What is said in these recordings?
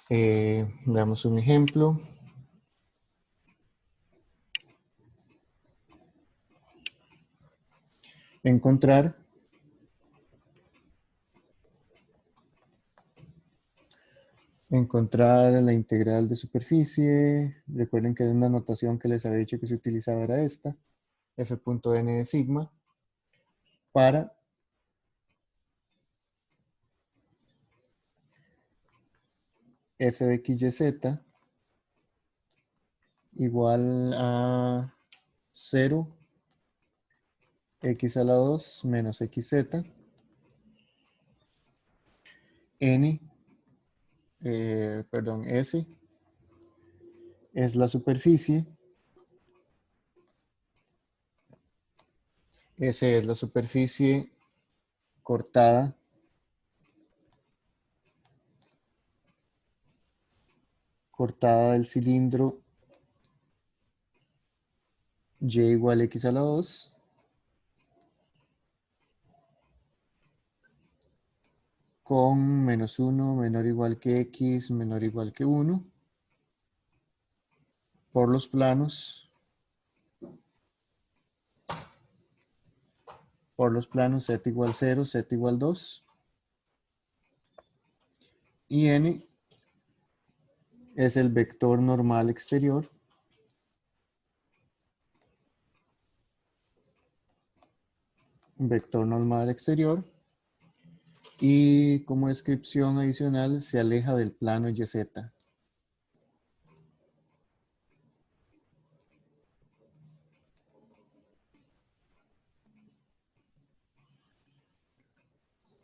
Veamos un ejemplo. Encontrar la integral de superficie. Recuerden que una notación que les había dicho que se utilizaba era esta, f.n de sigma, para f de x y z igual a 0, x a la 2 menos xz, n, S es la superficie, S es la superficie cortada del cilindro y igual a x a la 2 con menos 1 menor o igual que x menor o igual que 1 por los planos z igual 0, z igual 2 y n es el vector normal exterior y como descripción adicional se aleja del plano YZ.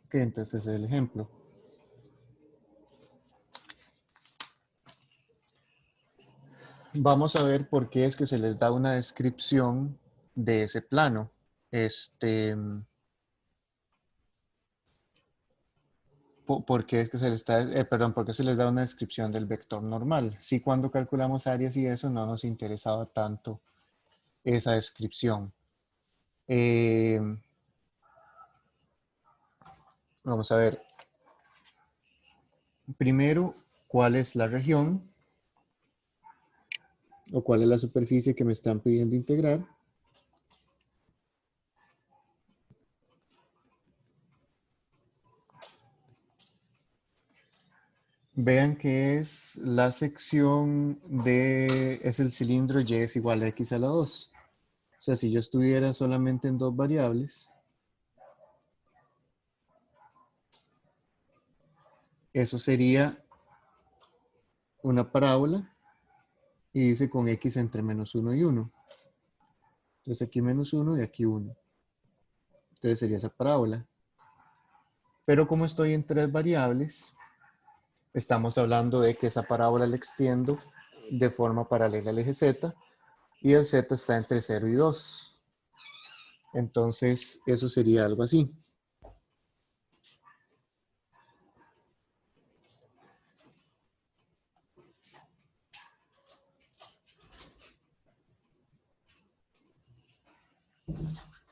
Ok, entonces ese es el ejemplo. Vamos a ver por qué es que se les da una descripción de ese plano. ¿Por qué es que se les está, por qué se les da una descripción del vector normal? Si cuando calculamos áreas y eso no nos interesaba tanto esa descripción. Eh, Vamos a ver. Primero, ¿cuál es la región? ¿O cuál es la superficie que me están pidiendo integrar? Vean que es la sección es el cilindro y es igual a x a la 2. O sea, si yo estuviera solamente en dos variables, eso sería una parábola y dice con x entre menos 1 y 1. Entonces aquí menos 1 y aquí 1. Entonces sería esa parábola. Pero como estoy en tres variables, estamos hablando de que esa parábola la extiendo de forma paralela al eje z y el z está entre 0 y 2. Entonces eso sería algo así.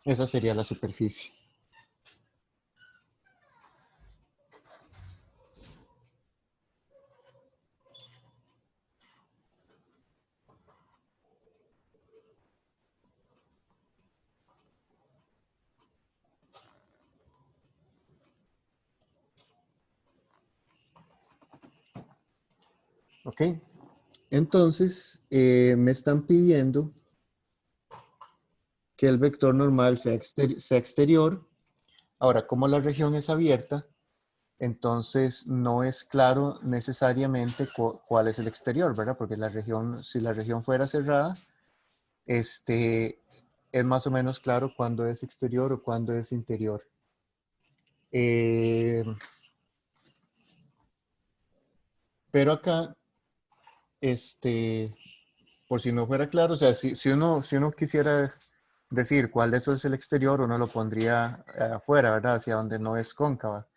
Esa sería la superficie. ¿Ok? Entonces, me están pidiendo que el vector normal sea exterior. Ahora, como la región es abierta, entonces no es claro necesariamente cuál es el exterior, ¿verdad? Porque la región, si la región fuera cerrada, es más o menos claro cuándo es exterior o cuándo es interior. Eh, pero acá, por si no fuera claro, o sea, si uno quisiera decir cuál de esos es el exterior, uno lo pondría afuera, ¿verdad? Hacia donde no es cóncava.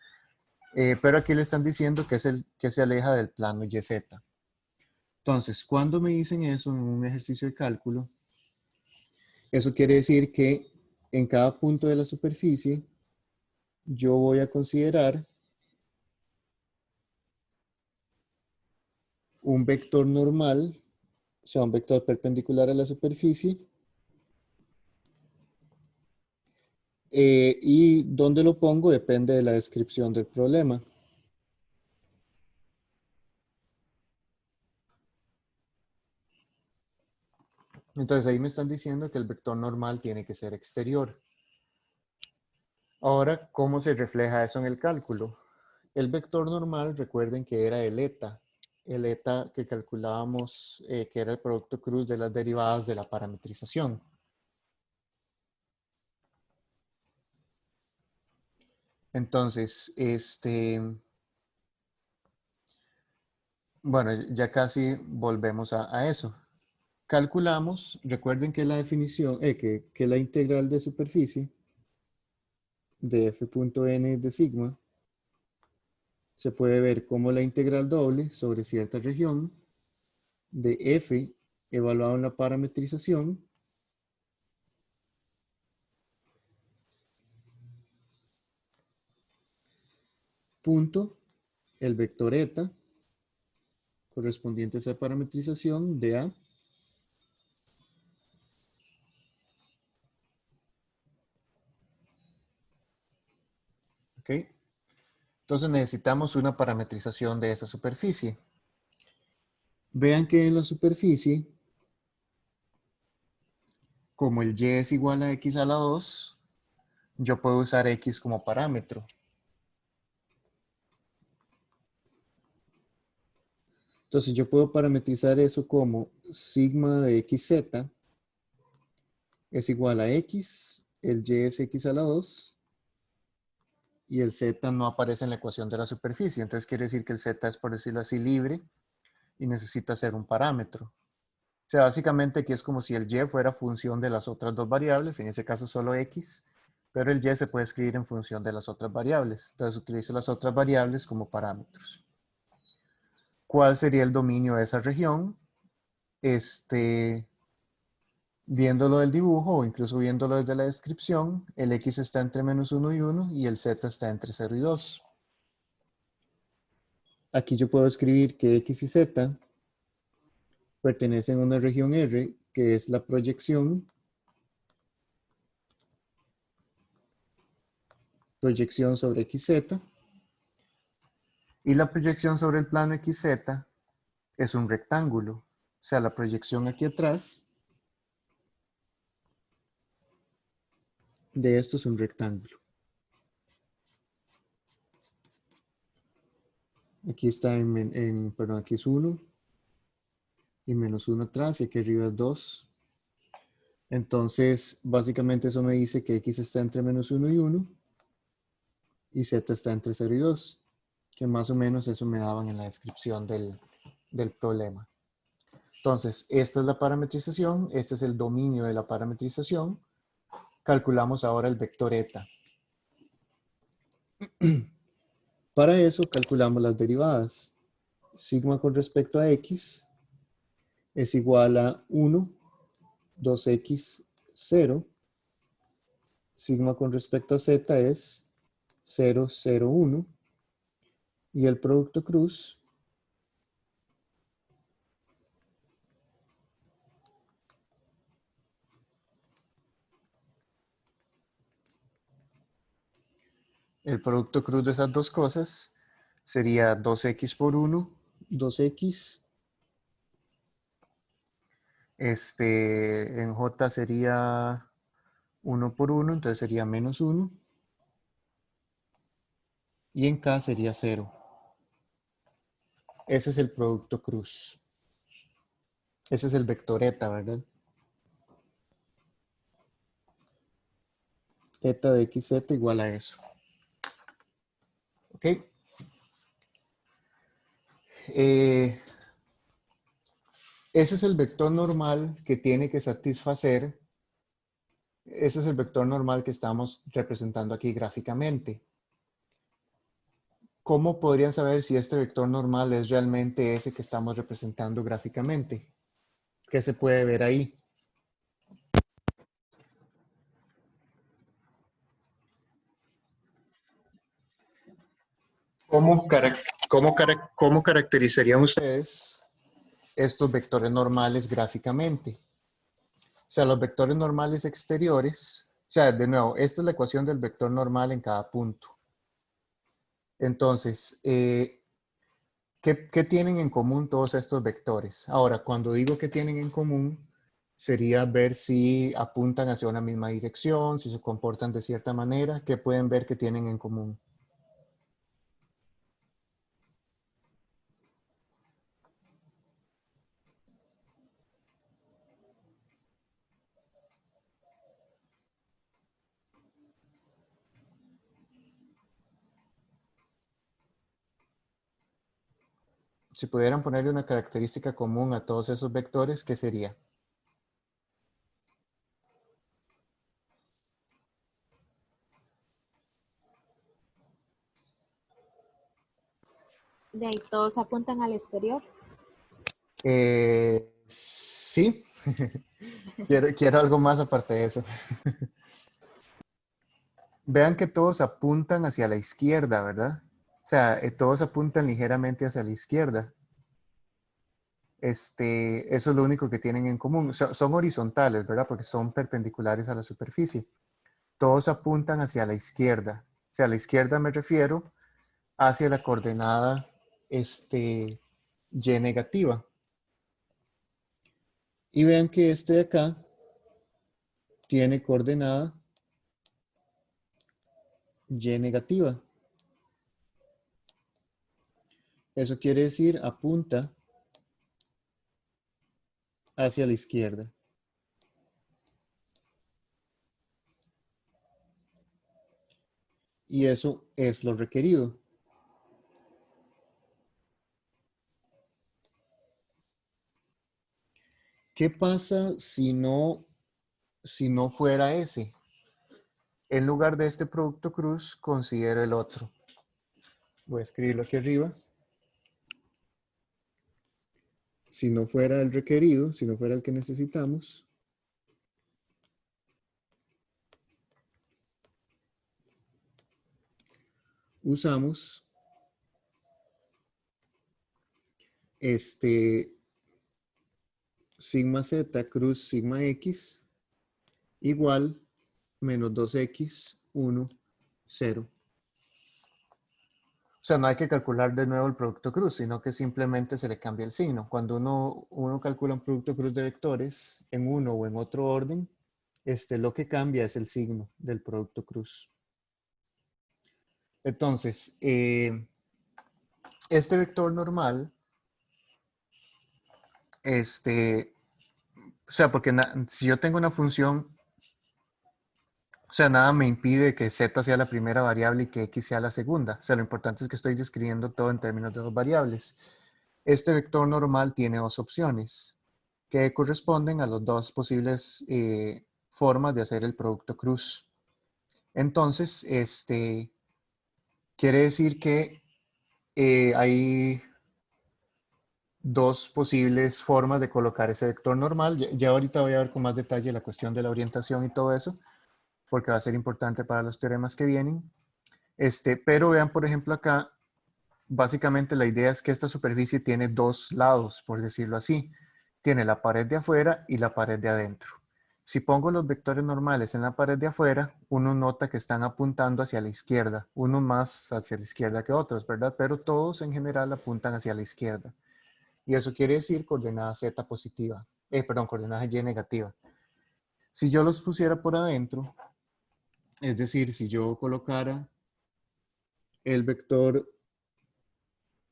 Pero aquí le están diciendo que es el que se aleja del plano YZ. Entonces, cuando me dicen eso en un ejercicio de cálculo, eso quiere decir que en cada punto de la superficie yo voy a considerar un vector normal, o sea, un vector perpendicular a la superficie. Y dónde lo pongo depende de la descripción del problema. Entonces ahí me están diciendo que el vector normal tiene que ser exterior. Ahora, ¿cómo se refleja eso en el cálculo? El vector normal, recuerden que era el eta que calculábamos, que era el producto cruz de las derivadas de la parametrización. Entonces, bueno, ya casi volvemos a eso. Calculamos, recuerden que la definición, que la integral de superficie de f.n de sigma se puede ver como la integral doble sobre cierta región de f evaluado en la parametrización punto el vector eta correspondiente a esa parametrización de A ¿ok? Entonces necesitamos una parametrización de esa superficie. Vean que en la superficie, como el y es igual a x a la 2, yo puedo usar x como parámetro. Entonces yo puedo parametrizar eso como sigma de xz es igual a x, el y es x a la 2, y el z no aparece en la ecuación de la superficie. Entonces quiere decir que el z es, por decirlo así, libre y necesita ser un parámetro. O sea, básicamente aquí es como si el y fuera función de las otras dos variables, en ese caso solo x, pero el y se puede escribir en función de las otras variables. Entonces utilizo las otras variables como parámetros. ¿Cuál sería el dominio de esa región? Viéndolo del dibujo o incluso viéndolo desde la descripción, el x está entre -1 y 1 y el z está entre 0 y 2. Aquí yo puedo escribir que x y z pertenecen a una región R, que es la proyección sobre xz, y la proyección sobre el plano xz es un rectángulo. O sea, la proyección aquí atrás de esto es un rectángulo. Aquí está perdón, aquí es 1 y -1 atrás y aquí arriba es 2. Entonces, básicamente eso me dice que x está entre -1 y 1 y z está entre 0 y 2, que más o menos eso me daban en la descripción del problema. Entonces, esta es la parametrización, este es el dominio de la parametrización. Calculamos ahora el vector eta. Para eso calculamos las derivadas. Sigma con respecto a x es igual a 1, 2x, 0. Sigma con respecto a z es 0, 0, 1. Y el producto cruz de esas dos cosas sería 2x por 1, 2x. En J sería 1 por 1, entonces sería -1. Y en K sería 0. Ese es el producto cruz. Ese es el vector eta, ¿verdad? Eta de xz igual a eso. ¿Ok? Ese es el vector normal que tiene que satisfacer. Ese es el vector normal que estamos representando aquí gráficamente. ¿Cómo podrían saber si este vector normal es realmente ese que estamos representando gráficamente? ¿Qué se puede ver ahí? ¿Cómo caracterizarían ustedes estos vectores normales gráficamente. O sea, los vectores normales exteriores, o sea, de nuevo, esta es la ecuación del vector normal en cada punto. Entonces, ¿qué tienen en común todos estos vectores? Ahora, cuando digo que tienen en común, sería ver si apuntan hacia una misma dirección, si se comportan de cierta manera, ¿qué pueden ver que tienen en común? Si pudieran ponerle una característica común a todos esos vectores, ¿qué sería? De ahí todos apuntan al exterior. Sí, quiero algo más aparte de eso. Vean que todos apuntan hacia la izquierda, ¿verdad? O sea, todos apuntan ligeramente hacia la izquierda. Eso es lo único que tienen en común. O sea, son horizontales, ¿verdad? Porque son perpendiculares a la superficie. Todos apuntan hacia la izquierda. O sea, a la izquierda me refiero hacia la coordenada y negativa. Y vean que este de acá tiene coordenada y negativa. Eso quiere decir apunta hacia la izquierda. Y eso es lo requerido. ¿Qué pasa si no fuera ese? En lugar de este producto cruz, considero el otro. Voy a escribirlo aquí arriba. Si no fuera el requerido, si no fuera el que necesitamos, usamos sigma z cruz sigma x igual menos 2x 1, 0. O sea, no hay que calcular de nuevo el producto cruz, sino que simplemente se le cambia el signo. Cuando uno calcula un producto cruz de vectores en uno o en otro orden, lo que cambia es el signo del producto cruz. Entonces, este vector normal, o sea, porque si yo tengo una función, o sea, nada me impide que z sea la primera variable y que x sea la segunda. O sea, lo importante es que estoy describiendo todo en términos de dos variables. Este vector normal tiene dos opciones que corresponden a las dos posibles formas de hacer el producto cruz. Entonces, quiere decir que hay dos posibles formas de colocar ese vector normal. Ya ahorita voy a ver con más detalle la cuestión de la orientación y todo eso, porque va a ser importante para los teoremas que vienen. Pero vean, por ejemplo, acá, básicamente la idea es que esta superficie tiene dos lados, por decirlo así. Tiene la pared de afuera y la pared de adentro. Si pongo los vectores normales en la pared de afuera, uno nota que están apuntando hacia la izquierda, unos más hacia la izquierda que otros, ¿verdad? Pero todos en general apuntan hacia la izquierda. Y eso quiere decir coordenada z positiva, perdón, coordenada y negativa. Si yo los pusiera por adentro, es decir, si yo colocara el vector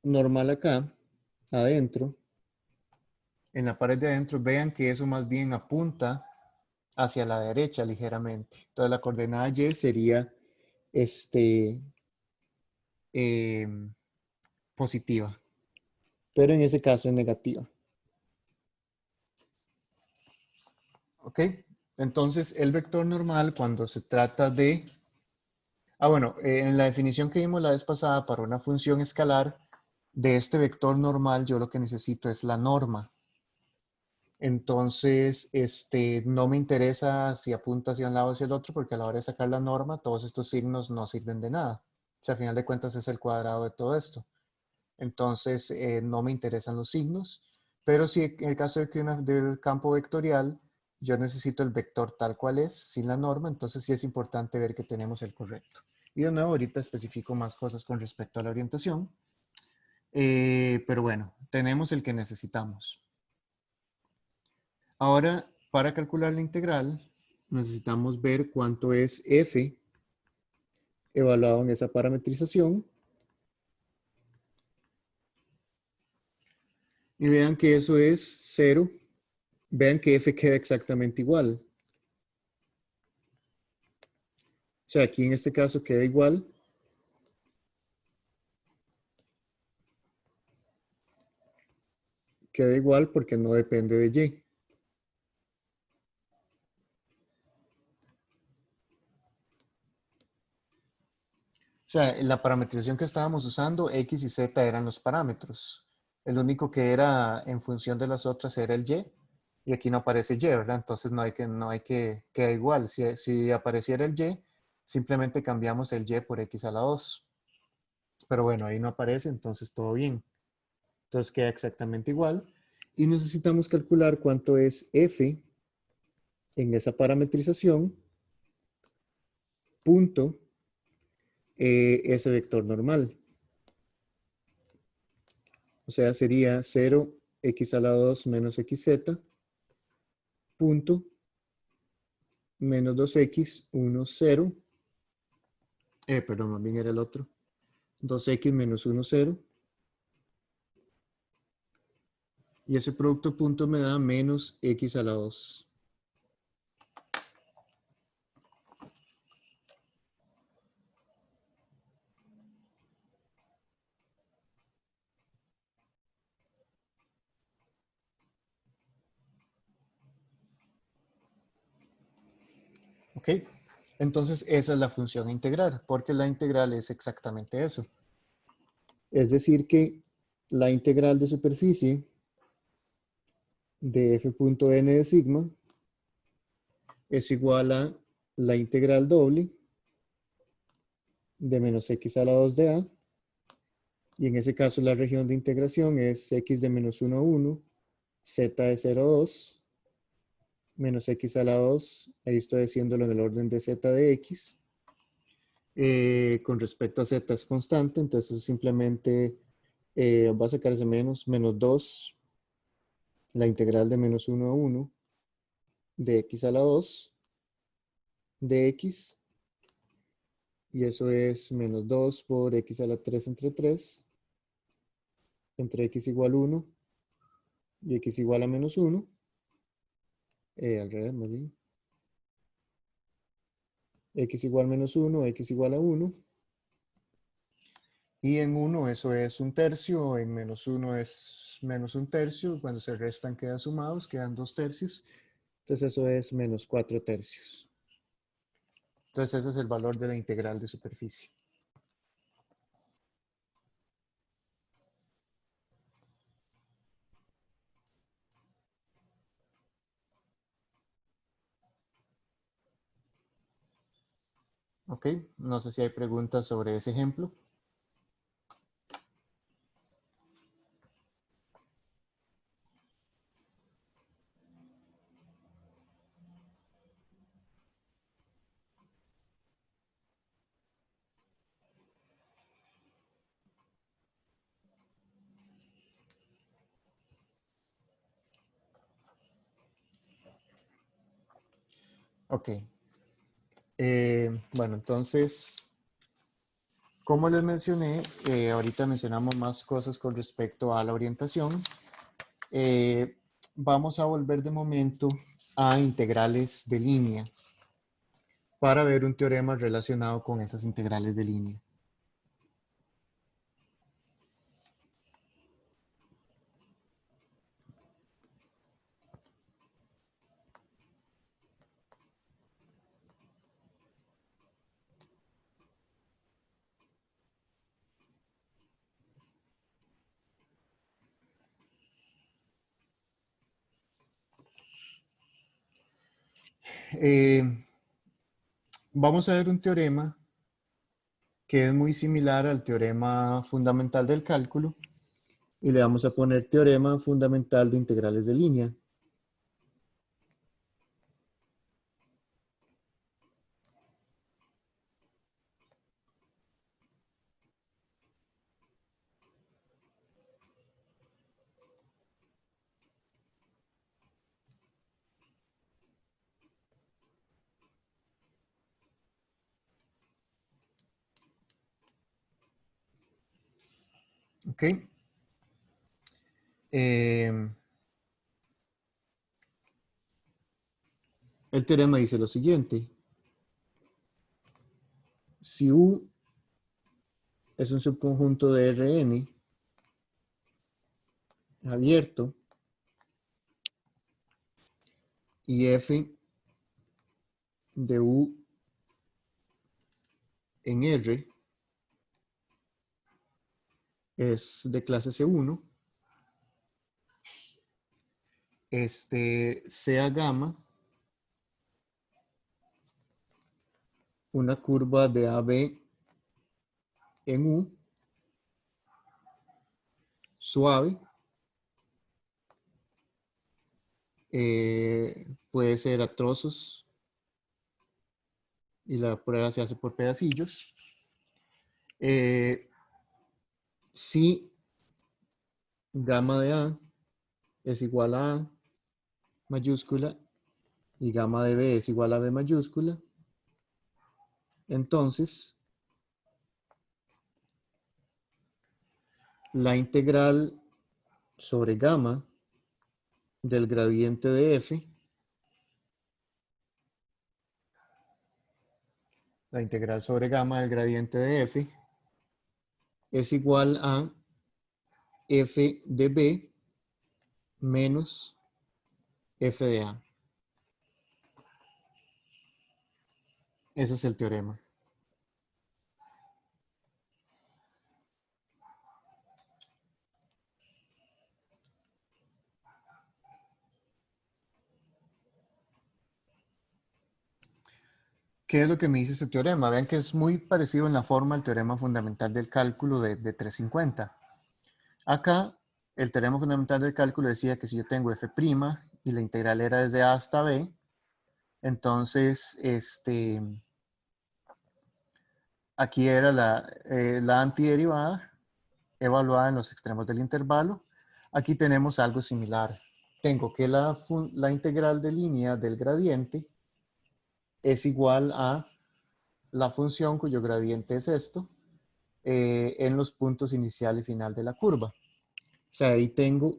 normal acá, adentro, en la pared de adentro, vean que eso más bien apunta hacia la derecha ligeramente. Entonces la coordenada y sería eh, positiva, pero en ese caso es negativa. ¿Ok? Entonces el vector normal cuando se trata de... bueno, en la definición que vimos la vez pasada para una función escalar, de este vector normal yo lo que necesito es la norma. Entonces, no me interesa si apunta hacia un lado o hacia el otro, porque a la hora de sacar la norma, todos estos signos no sirven de nada. O sea, a final de cuentas es el cuadrado de todo esto. Entonces, no me interesan los signos. Pero si en el caso de que del campo vectorial, yo necesito el vector tal cual es, sin la norma, entonces sí es importante ver que tenemos el correcto. Y de nuevo, ahorita especifico más cosas con respecto a la orientación. Pero bueno, tenemos el que necesitamos. Ahora, para calcular la integral, necesitamos ver cuánto es f evaluado en esa parametrización. Y vean que eso es 0. Vean que f queda exactamente igual. O sea, aquí en este caso queda igual. Queda igual porque no depende de y. O sea, en la parametrización que estábamos usando, x y z eran los parámetros. El único que era en función de las otras era el y aquí no aparece y, ¿verdad? Entonces queda igual. Si apareciera el y, simplemente cambiamos el y por x a la 2. Pero bueno, ahí no aparece, entonces todo bien. Entonces queda exactamente igual. Y necesitamos calcular cuánto es f en esa parametrización, punto, ese vector normal. O sea, sería 0, x a la 2 menos xz, punto, menos 2x, 1, 0. Perdón, más bien era el otro. 2x menos 1, 0. Y ese producto punto me da menos x a la 2. ¿Ok? Entonces esa es la función a integrar, porque la integral es exactamente eso. Es decir que la integral de superficie de f.n de sigma es igual a la integral doble de menos x a la 2 de a, y en ese caso la región de integración es x de menos 1 a 1, z de 0 a 2, menos x a la 2, ahí estoy haciéndolo en el orden de z de x. Con respecto a z es constante, entonces simplemente va a sacar ese menos 2, la integral de menos 1 a 1 de x a la 2 de x, y eso es menos 2 por x a la 3 entre 3, entre x igual a 1 y x igual a menos 1, al revés más bien, x igual a menos 1, x igual a 1, y en 1 eso es 1/3, en menos 1 es menos 1/3, cuando se restan quedan sumados, quedan 2/3, entonces eso es menos 4/3. Entonces ese es el valor de la integral de superficie. Ok, no sé si hay preguntas sobre ese ejemplo. Ok. Bueno, entonces, como les mencioné, ahorita mencionamos más cosas con respecto a la orientación. Vamos a volver de momento a integrales de línea para ver un teorema relacionado con esas integrales de línea. Eh, Vamos a ver un teorema que es muy similar al teorema fundamental del cálculo, y le vamos a poner teorema fundamental de integrales de línea. ¿Ok? El teorema dice lo siguiente. Si U es un subconjunto de Rn abierto y F de U en R es de clase C1, sea gamma una curva de AB en U suave, puede ser a trozos y la prueba se hace por pedacillos. Si gamma de A es igual a A mayúscula y gamma de B es igual a B mayúscula, entonces la integral sobre gamma del gradiente de F, la integral sobre gamma del gradiente de F es igual a F de B menos F de A. Ese es el teorema. ¿Qué es lo que me dice ese teorema? Vean que es muy parecido en la forma al teorema fundamental del cálculo de 350. Acá, el teorema fundamental del cálculo decía que si yo tengo f' y la integral era desde a hasta b, entonces aquí era la antiderivada evaluada en los extremos del intervalo. Aquí tenemos algo similar. Tengo que la integral de línea del gradiente es igual a la función cuyo gradiente es esto, en los puntos inicial y final de la curva. O sea, ahí tengo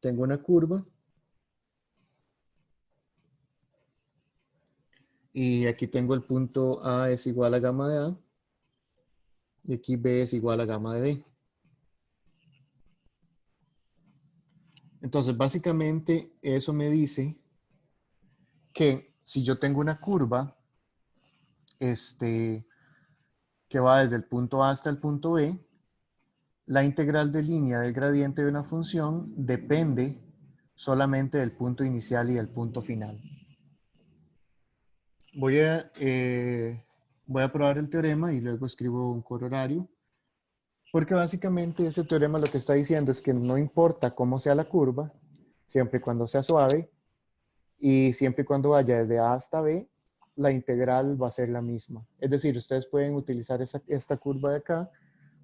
una curva y aquí tengo el punto A es igual a gamma de A y aquí B es igual a gamma de B. Entonces, básicamente, eso me dice que si yo tengo una curva que va desde el punto A hasta el punto B, la integral de línea del gradiente de una función depende solamente del punto inicial y del punto final. Voy a probar el teorema y luego escribo un corolario, porque básicamente ese teorema lo que está diciendo es que no importa cómo sea la curva, siempre y cuando sea suave, y siempre y cuando vaya desde A hasta B, la integral va a ser la misma. Es decir, ustedes pueden utilizar esta curva de acá,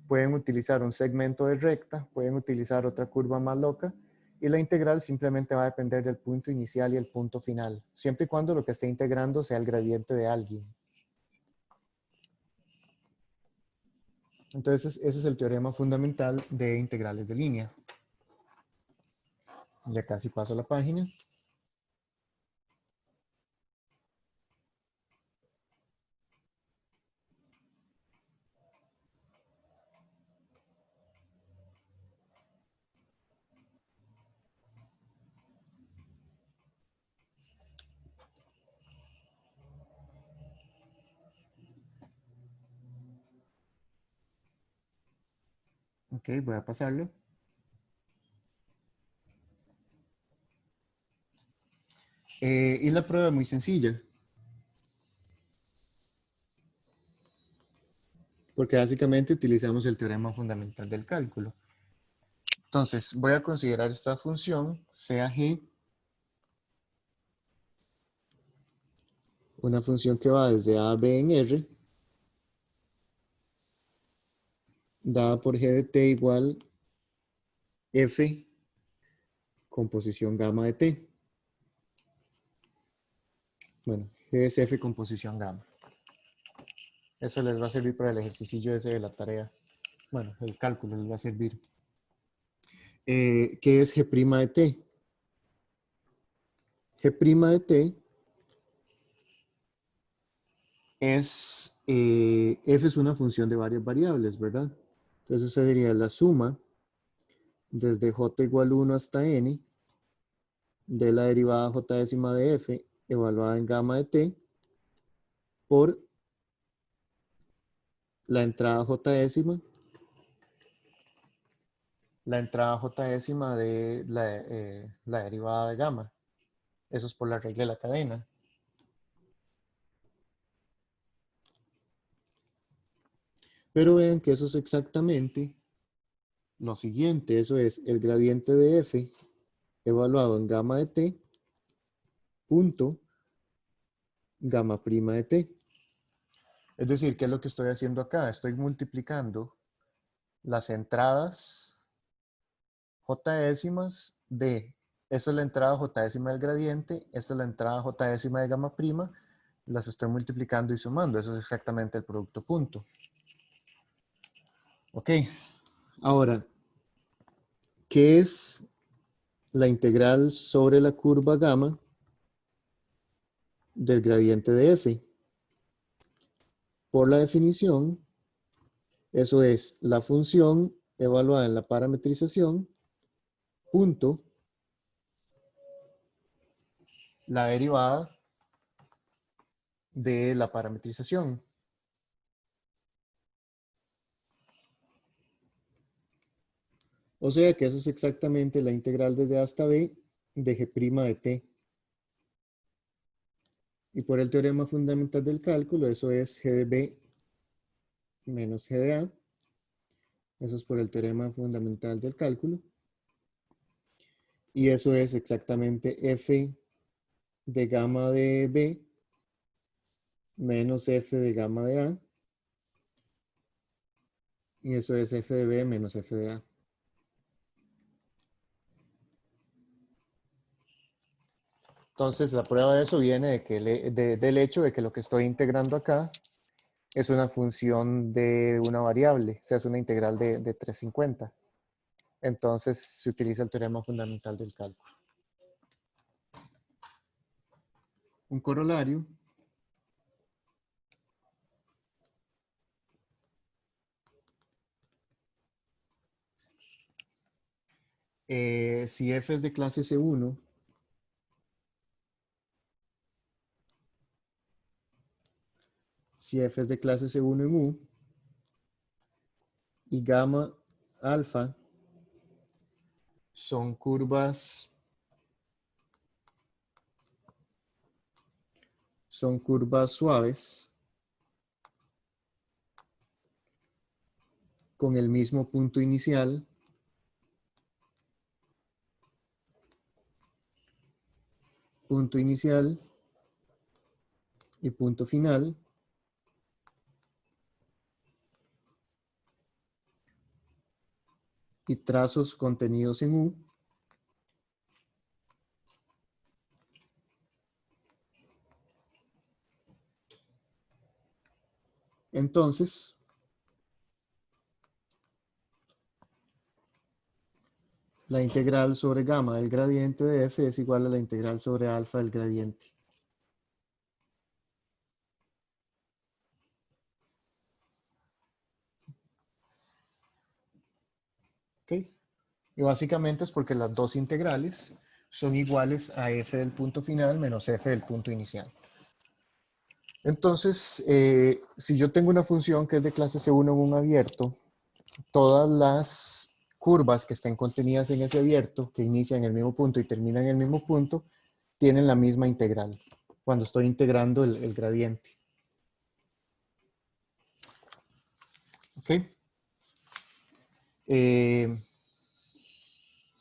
pueden utilizar un segmento de recta, pueden utilizar otra curva más loca, y la integral simplemente va a depender del punto inicial y el punto final, siempre y cuando lo que esté integrando sea el gradiente de alguien. Entonces, ese es el teorema fundamental de integrales de línea. Ya casi paso la página. Ok, voy a pasarlo. Y la prueba es muy sencilla. Porque básicamente utilizamos el teorema fundamental del cálculo. Entonces, voy a considerar esta función, sea g, una función que va desde a a b en R, dada por g de t igual f con posición gamma de t. Bueno, g es f con posición gamma. Eso les va a servir para el ejercicio ese de la tarea. Bueno, el cálculo les va a servir. ¿Qué es g' de t? G' de t es, f es una función de varias variables, ¿verdad? Entonces eso sería la suma desde j igual 1 hasta n de la derivada j décima de f evaluada en gamma de t por la entrada j décima de la derivada de gamma. Eso es por la regla de la cadena. Pero vean que eso es exactamente lo siguiente. Eso es el gradiente de f evaluado en gamma de t punto gamma prima de t. Es decir, ¿qué es lo que estoy haciendo acá? Estoy multiplicando las entradas j décimas de, esta es la entrada j décima del gradiente, esta es la entrada j décima de gamma prima, las estoy multiplicando y sumando. Eso es exactamente el producto punto. Ok, ahora, ¿qué es la integral sobre la curva gamma del gradiente de f? Por la definición, eso es la función evaluada en la parametrización punto la derivada de la parametrización. O sea que eso es exactamente la integral desde a hasta b de g' de t. Y por el teorema fundamental del cálculo, eso es g de b menos g de a. Eso es por el teorema fundamental del cálculo. Y eso es exactamente f de gamma de b menos f de gamma de a. Y eso es f de b menos f de a. Entonces, la prueba de eso viene de que del hecho de que lo que estoy integrando acá es una función de una variable, o sea, es una integral de 350. Entonces, se utiliza el teorema fundamental del cálculo. Un corolario si f es de clase C1, si f es de clase C1 en U, y gamma alfa son curvas suaves con el mismo punto inicial y punto final, y trazos contenidos en U, entonces la integral sobre gamma del gradiente de f es igual a la integral sobre alfa del gradiente. ¿Ok? Y básicamente es porque las dos integrales son iguales a f del punto final menos f del punto inicial. Entonces, si yo tengo una función que es de clase C1 en un abierto, todas las curvas que estén contenidas en ese abierto, que inician en el mismo punto y terminan en el mismo punto, tienen la misma integral cuando estoy integrando el gradiente. ¿Ok?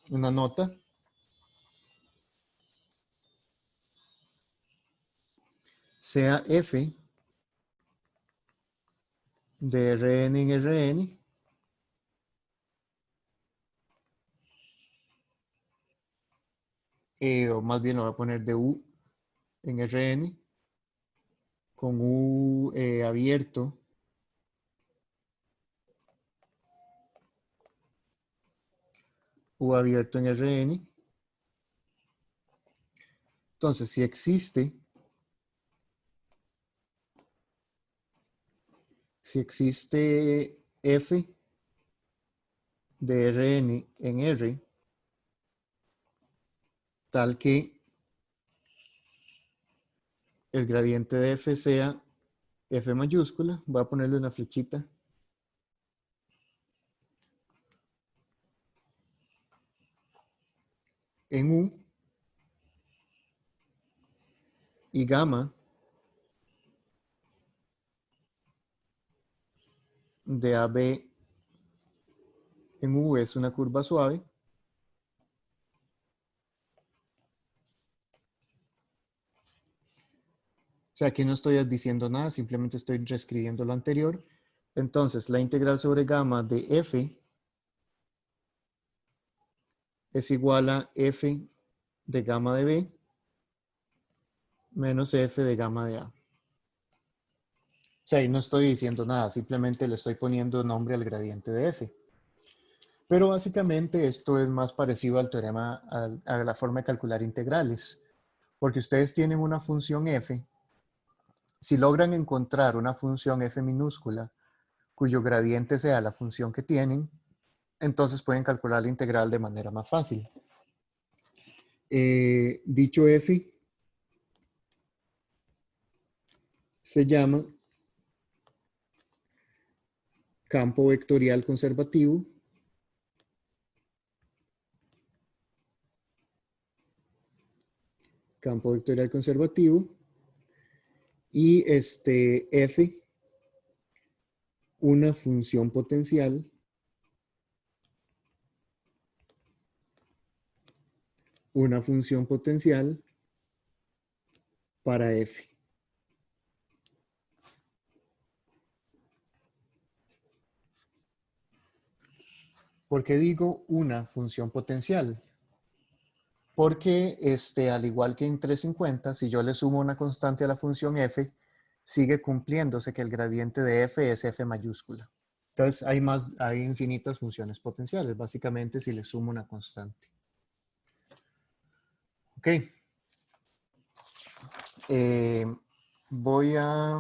una nota. Sea f de Rn en Rn o más bien lo voy a poner de U en Rn con U abierto U abierto en Rn. Entonces, si existe f de Rn en R, tal que el gradiente de f sea f mayúscula, voy a ponerle una flechita, en U, y gamma de AB en U es una curva suave. O sea, aquí no estoy diciendo nada, simplemente estoy reescribiendo lo anterior. Entonces, la integral sobre gamma de f es igual a f de gamma de b menos f de gamma de a. O sea, ahí no estoy diciendo nada, simplemente le estoy poniendo nombre al gradiente de f. Pero básicamente esto es más parecido al teorema, a la forma de calcular integrales. Porque ustedes tienen una función f. Si logran encontrar una función f minúscula cuyo gradiente sea la función que tienen, entonces pueden calcular la integral de manera más fácil. Dicho f se llama campo vectorial conservativo y f una función potencial para f. ¿Por qué digo una función potencial? Porque al igual que en 350, si yo le sumo una constante a la función f, sigue cumpliéndose que el gradiente de f es f mayúscula. Entonces hay infinitas funciones potenciales, básicamente si le sumo una constante. Ok. Voy a...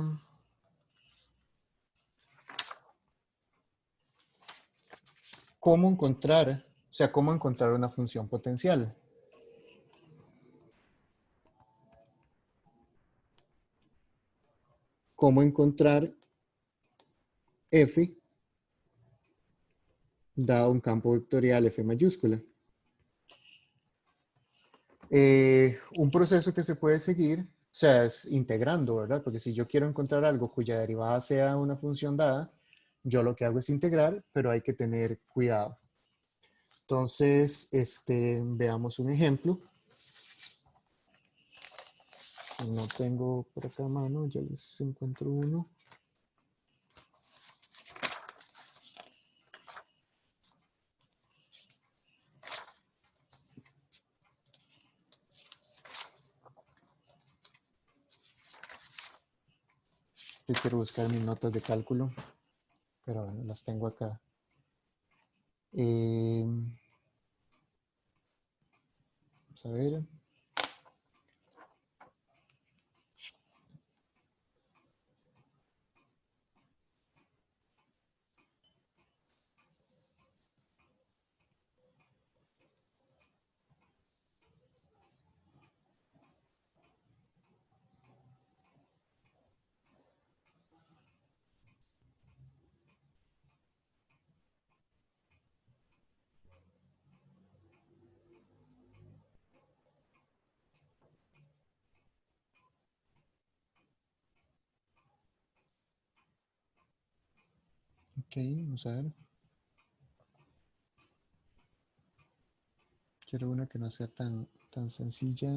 ¿Cómo encontrar? O sea, ¿cómo encontrar una función potencial? ¿Cómo encontrar f dado un campo vectorial f mayúscula? Un proceso que se puede seguir, o sea, es integrando, ¿verdad? Porque si yo quiero encontrar algo cuya derivada sea una función dada, yo lo que hago es integrar, pero hay que tener cuidado. Entonces, veamos un ejemplo. Si no tengo por acá a mano, ya les encuentro uno. Yo quiero buscar mis notas de cálculo, pero bueno, las tengo acá. Vamos a ver. Ok, vamos a ver. Quiero una que no sea tan sencilla.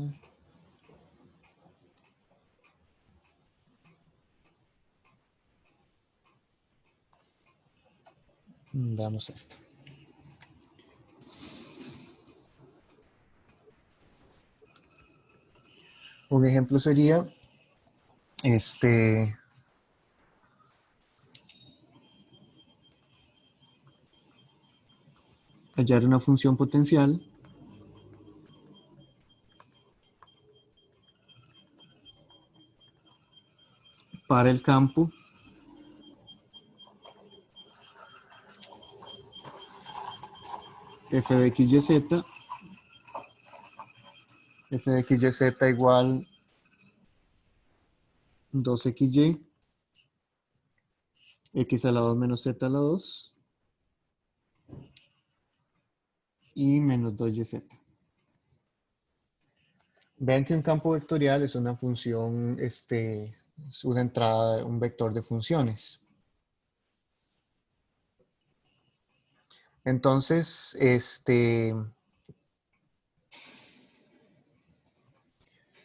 Veamos esto. Un ejemplo sería hallar una función potencial para el campo f de x, y, z, f de x, y, z igual 2xy, x a la 2 menos z a la 2 y menos 2yz. Vean que un campo vectorial es una función, es una entrada, un vector de funciones. Entonces,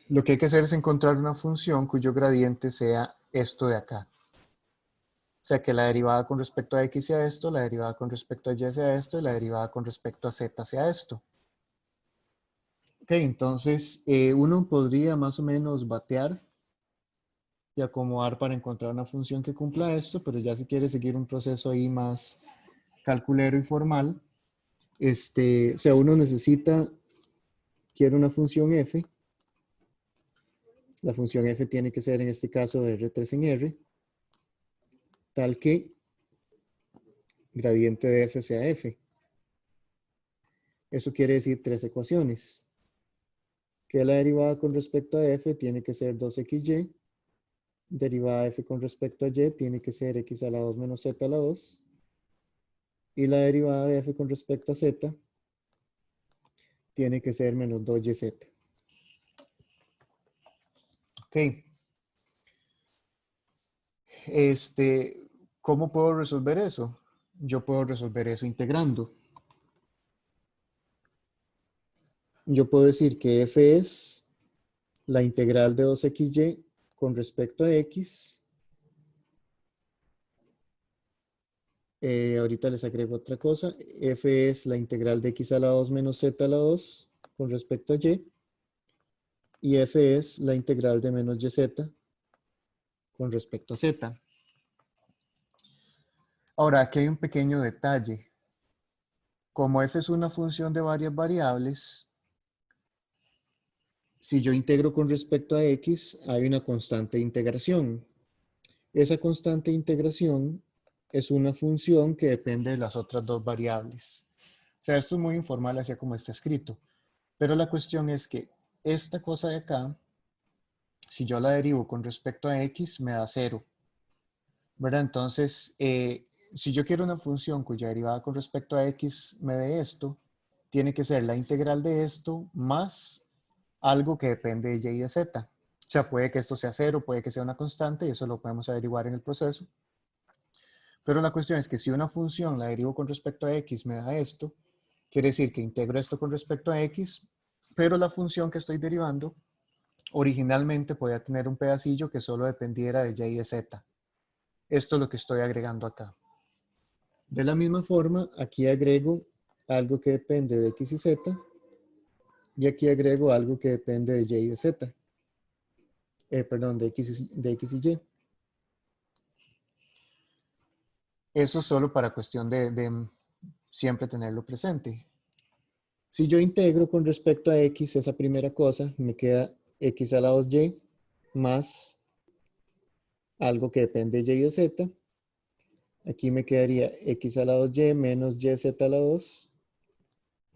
lo que hay que hacer es encontrar una función cuyo gradiente sea esto de acá. O sea, que la derivada con respecto a x sea esto, la derivada con respecto a y sea esto, y la derivada con respecto a z sea esto. Ok, entonces uno podría más o menos batear y acomodar para encontrar una función que cumpla esto, pero ya si quiere seguir un proceso ahí más calculero y formal, o sea, uno necesita, quiere una función f, la función f tiene que ser en este caso de R3 en R, tal que gradiente de f sea f. Eso quiere decir tres ecuaciones. Que la derivada con respecto a f tiene que ser 2xy, derivada de f con respecto a y tiene que ser x a la 2 menos z a la 2, y la derivada de f con respecto a z tiene que ser menos 2yz. Ok. ¿Cómo puedo resolver eso? Yo puedo resolver eso integrando. Yo puedo decir que f es la integral de 2xy con respecto a x. Ahorita les agrego otra cosa. F es la integral de x a la 2 menos z a la 2 con respecto a y. Y f es la integral de menos yz con respecto a z. Ahora, aquí hay un pequeño detalle. Como f es una función de varias variables, si yo integro con respecto a x, hay una constante de integración. Esa constante de integración es una función que depende de las otras dos variables. O sea, esto es muy informal, así como está escrito. Pero la cuestión es que esta cosa de acá, si yo la derivo con respecto a x, me da 0. ¿Verdad? Entonces, si yo quiero una función cuya derivada con respecto a x me dé esto, tiene que ser la integral de esto más algo que depende de y y de z. O sea, puede que esto sea 0, puede que sea una constante, y eso lo podemos averiguar en el proceso. Pero la cuestión es que si una función la derivo con respecto a x me da esto, quiere decir que integro esto con respecto a x, pero la función que estoy derivando originalmente podía tener un pedacillo que solo dependiera de y y de z. Esto es lo que estoy agregando acá. De la misma forma, aquí agrego algo que depende de x y z, y aquí agrego algo que depende de y y de z. Perdón, de x y y. Eso solo para cuestión de siempre tenerlo presente. Si yo integro con respecto a x esa primera cosa, me queda x a la 2y más algo que depende de y y de z. Aquí me quedaría x a la 2y menos yz a la 2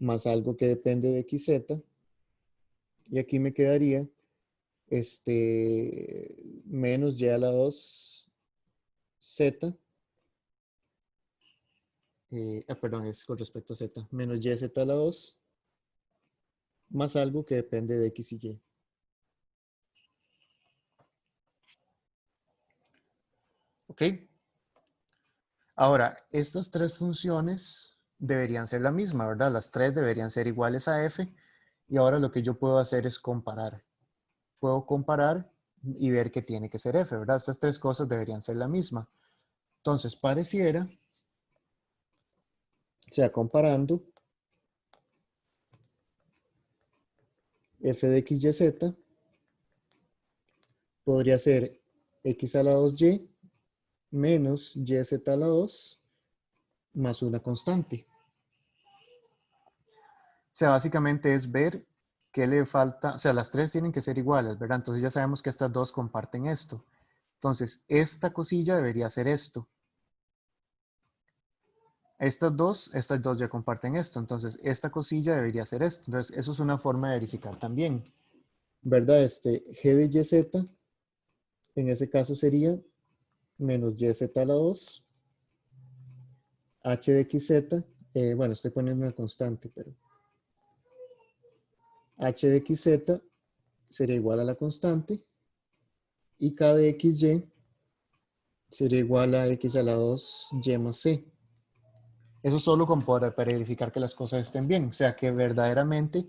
más algo que depende de xz. Y aquí me quedaría menos y a la 2 z. Perdón, es con respecto a z. Menos yz a la 2 más algo que depende de x y y. ¿Ok? Ahora, estas tres funciones deberían ser la misma, ¿verdad? Las tres deberían ser iguales a f. Y ahora lo que yo puedo hacer es comparar. Puedo comparar y ver que tiene que ser f, ¿verdad? Estas tres cosas deberían ser la misma. Entonces, pareciera, o sea, comparando f de x, y, z, podría ser x a la 2y menos y, z a la 2 más una constante. O sea, básicamente es ver qué le falta, o sea, las tres tienen que ser iguales, ¿verdad? Entonces ya sabemos que estas dos comparten esto. Entonces, esta cosilla debería ser esto. Estas dos ya comparten esto, entonces esta cosilla debería ser esto. Entonces, eso es una forma de verificar también, ¿verdad? G de YZ, en ese caso sería menos YZ a la 2, H de XZ, bueno, estoy poniendo una constante, pero H de XZ sería igual a la constante, y K de XY sería igual a X a la 2, Y más C. Eso solo para verificar que las cosas estén bien, o sea, que verdaderamente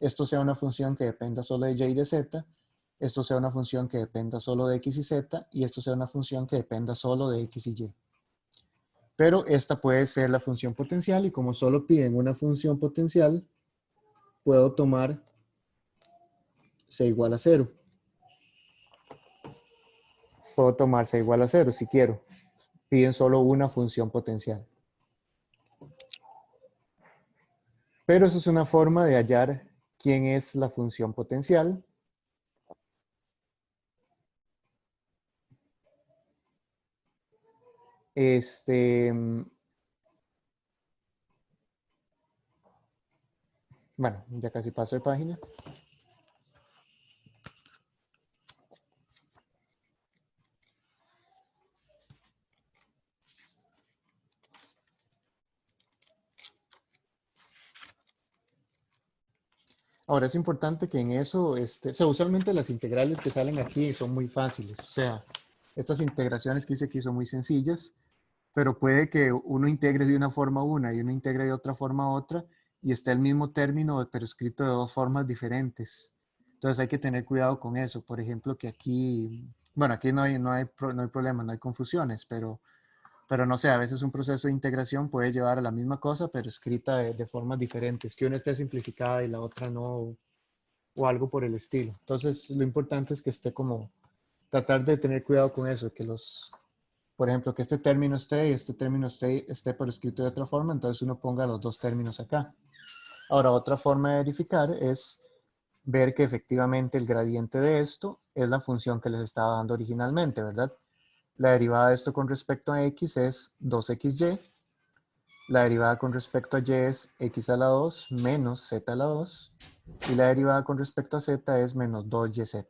esto sea una función que dependa solo de y de z, esto sea una función que dependa solo de x y z, y esto sea una función que dependa solo de x y y. Pero esta puede ser la función potencial, y como solo piden una función potencial, puedo tomar c igual a 0. Puedo tomar c igual a 0 si quiero. Piden solo una función potencial. Pero eso es una forma de hallar quién es la función potencial. Bueno, ya casi paso de página. Ahora es importante que en eso, o sea, usualmente las integrales que salen aquí son muy fáciles. O sea, estas integraciones que hice aquí son muy sencillas, pero puede que uno integre de una forma una y uno integre de otra forma otra, y esté el mismo término, pero escrito de dos formas diferentes. Entonces hay que tener cuidado con eso. Por ejemplo, que aquí, bueno, aquí no hay problema, no hay confusiones, pero no sé, a veces un proceso de integración puede llevar a la misma cosa, pero escrita de formas diferentes, que una esté simplificada y la otra no, o algo por el estilo. Entonces, lo importante es que esté como, tratar de tener cuidado con eso, que por ejemplo, que este término esté y este término esté por escrito de otra forma, entonces uno ponga los dos términos acá. Ahora, otra forma de verificar es ver que efectivamente el gradiente de esto es la función que les estaba dando originalmente, ¿verdad? La derivada de esto con respecto a x es 2xy. La derivada con respecto a y es x a la 2 menos z a la 2. Y la derivada con respecto a z es menos 2yz.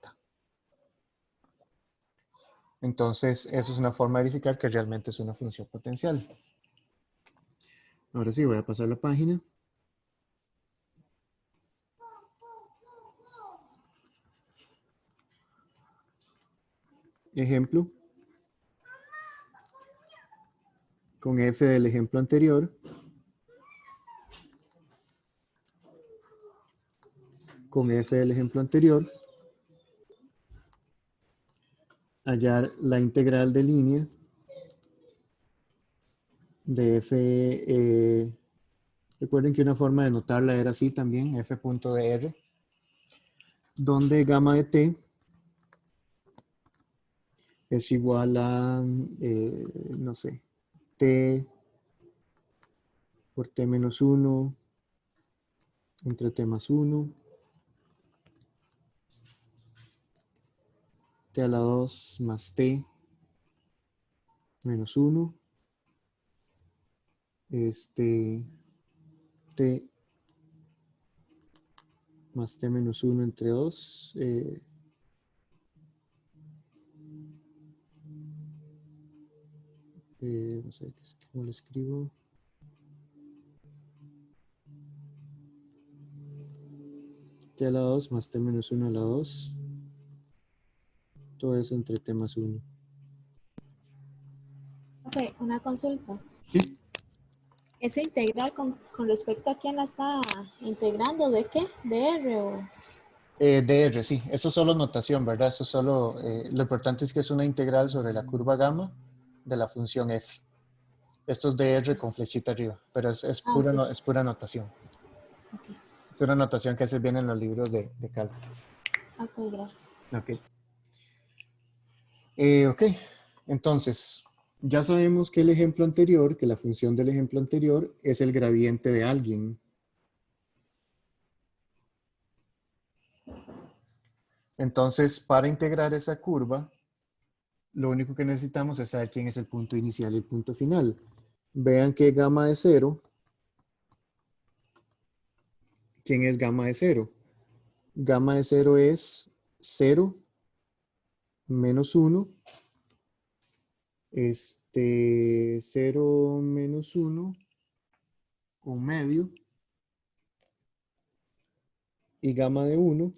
Entonces, eso es una forma de verificar que realmente es una función potencial. Ahora sí, voy a pasar la página. Ejemplo. Con f del ejemplo anterior. Con f del ejemplo anterior. Hallar la integral de línea de f. Recuerden que una forma de notarla era así también, f.dr, donde gamma de t es igual a, no sé, t por t menos 1 entre t más 1, t a la 2 más t menos 1, t más t menos 1 entre 2, vamos a ver cómo lo escribo. T a la 2 más t menos 1 a la 2. Todo eso entre t más 1. Ok, una consulta. Sí. Esa integral con respecto a quién la está integrando, ¿de qué? ¿De R o? DR, sí. Eso es solo notación, ¿verdad? Eso solo, lo importante es que es una integral sobre la curva gamma de la función f. Esto es DR con flechita arriba, pero es Ah, pura, ok. es pura notación. Ok, Es una notación que se viene en los libros de cálculo. ok, gracias. Ok. Ok, entonces, ya sabemos que el ejemplo anterior, que la función del ejemplo anterior es el gradiente de alguien. Entonces, para integrar esa curva, lo único que necesitamos es saber quién es el punto inicial y el punto final. Vean que gamma de 0, ¿quién es gamma de 0? Gamma de 0 es 0 menos 1, 0 menos 1, un medio, y gamma de 1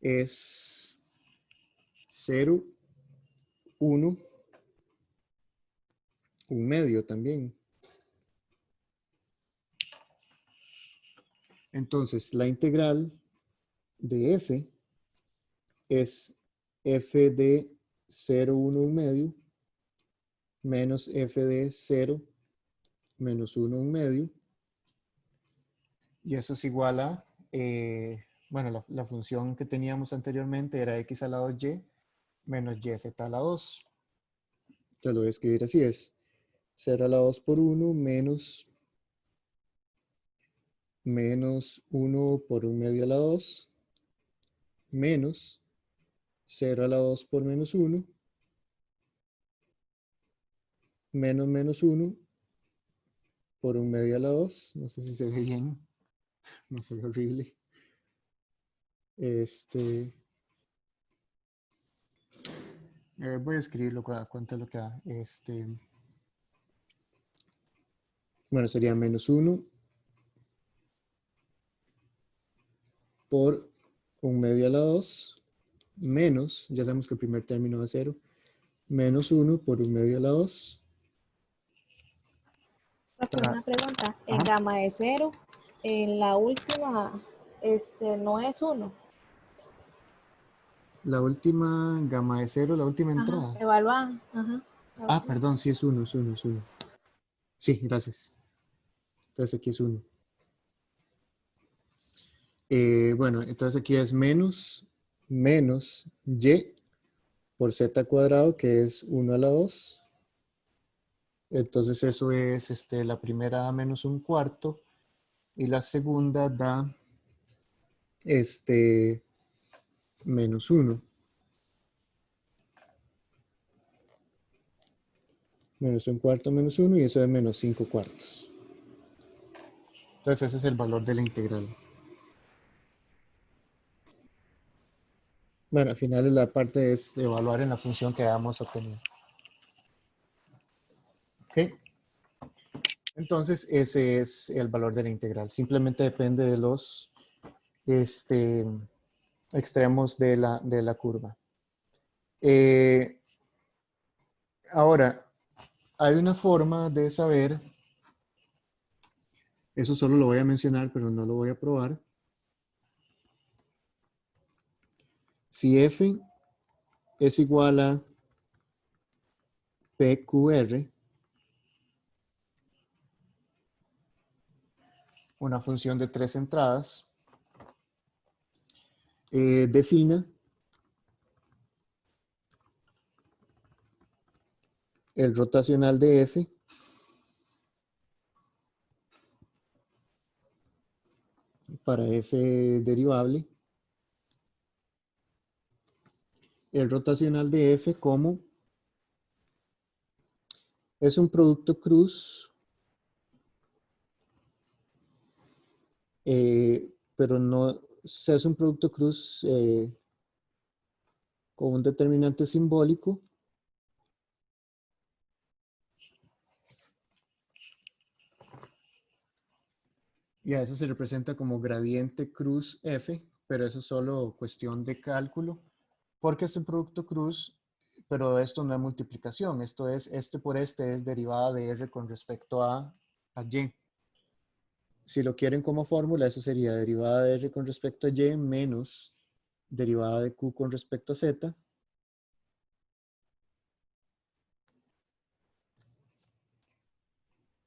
es 0, 1, un medio también. Entonces, la integral de f es f de 0, 1, un medio, menos f de 0, menos 1, un medio. Y eso es igual a, bueno, la función que teníamos anteriormente era x a la 2y menos yz a la 2. Te lo voy a escribir así, es 0 a la 2 por 1 menos 1 por 1 medio a la 2 menos 0 a la 2 por menos 1 menos 1 por 1 medio a la 2. No sé si se ve bien, no se ve horrible. Voy a escribirlo cuánto es lo que da. Bueno, sería menos 1 por 1 medio a la 2 menos, ya sabemos que el primer término va a 0, menos 1 por 1 medio a la 2. Profe, una pregunta. En Ajá. gamma de 0, en la última, no es 1. La última gamma de 0, la última Ajá, entrada. evalúa. Ajá. Ah, perdón, sí es 1, es 1, es 1. Sí, gracias. Entonces aquí es 1. Bueno, entonces aquí es menos y por z cuadrado, que es 1 a la 2. Entonces eso es, la primera da menos un cuarto y la segunda da, menos 1. Menos un cuarto menos 1 y eso es menos 5 cuartos. Entonces ese es el valor de la integral. Bueno, al final la parte es de evaluar en la función que hayamos obtenido. ¿Ok? Entonces ese es el valor de la integral. Simplemente depende de los extremos de la curva. Ahora, hay una forma de saber, eso solo lo voy a mencionar, pero no lo voy a probar. Si f es igual a PQR, una función de 3 entradas, defina el rotacional de f para f derivable, el rotacional de f como es un producto cruz, pero no es un producto cruz con un determinante simbólico. Y a eso se representa como gradiente cruz f, pero eso es solo cuestión de cálculo, porque este producto cruz pero esto no es multiplicación, esto es, este por este es derivada de R con respecto a Y. Si lo quieren como fórmula, eso sería derivada de R con respecto a Y menos derivada de Q con respecto a Z.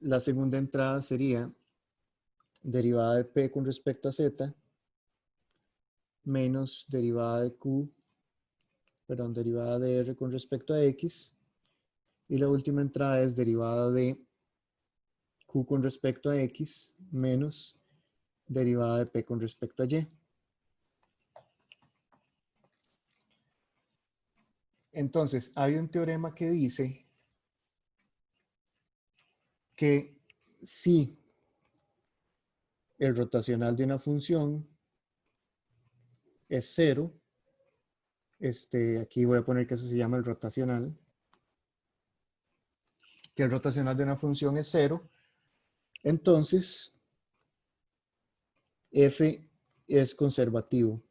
La segunda entrada sería derivada de P con respecto a Z menos derivada de Q, perdón, derivada de R con respecto a X. Y la última entrada es derivada de Q con respecto a X menos derivada de P con respecto a Y. Entonces, hay un teorema que dice que si el rotacional de una función es cero, aquí voy a poner que eso se llama el rotacional, que el rotacional de una función es cero, entonces f es conservativo.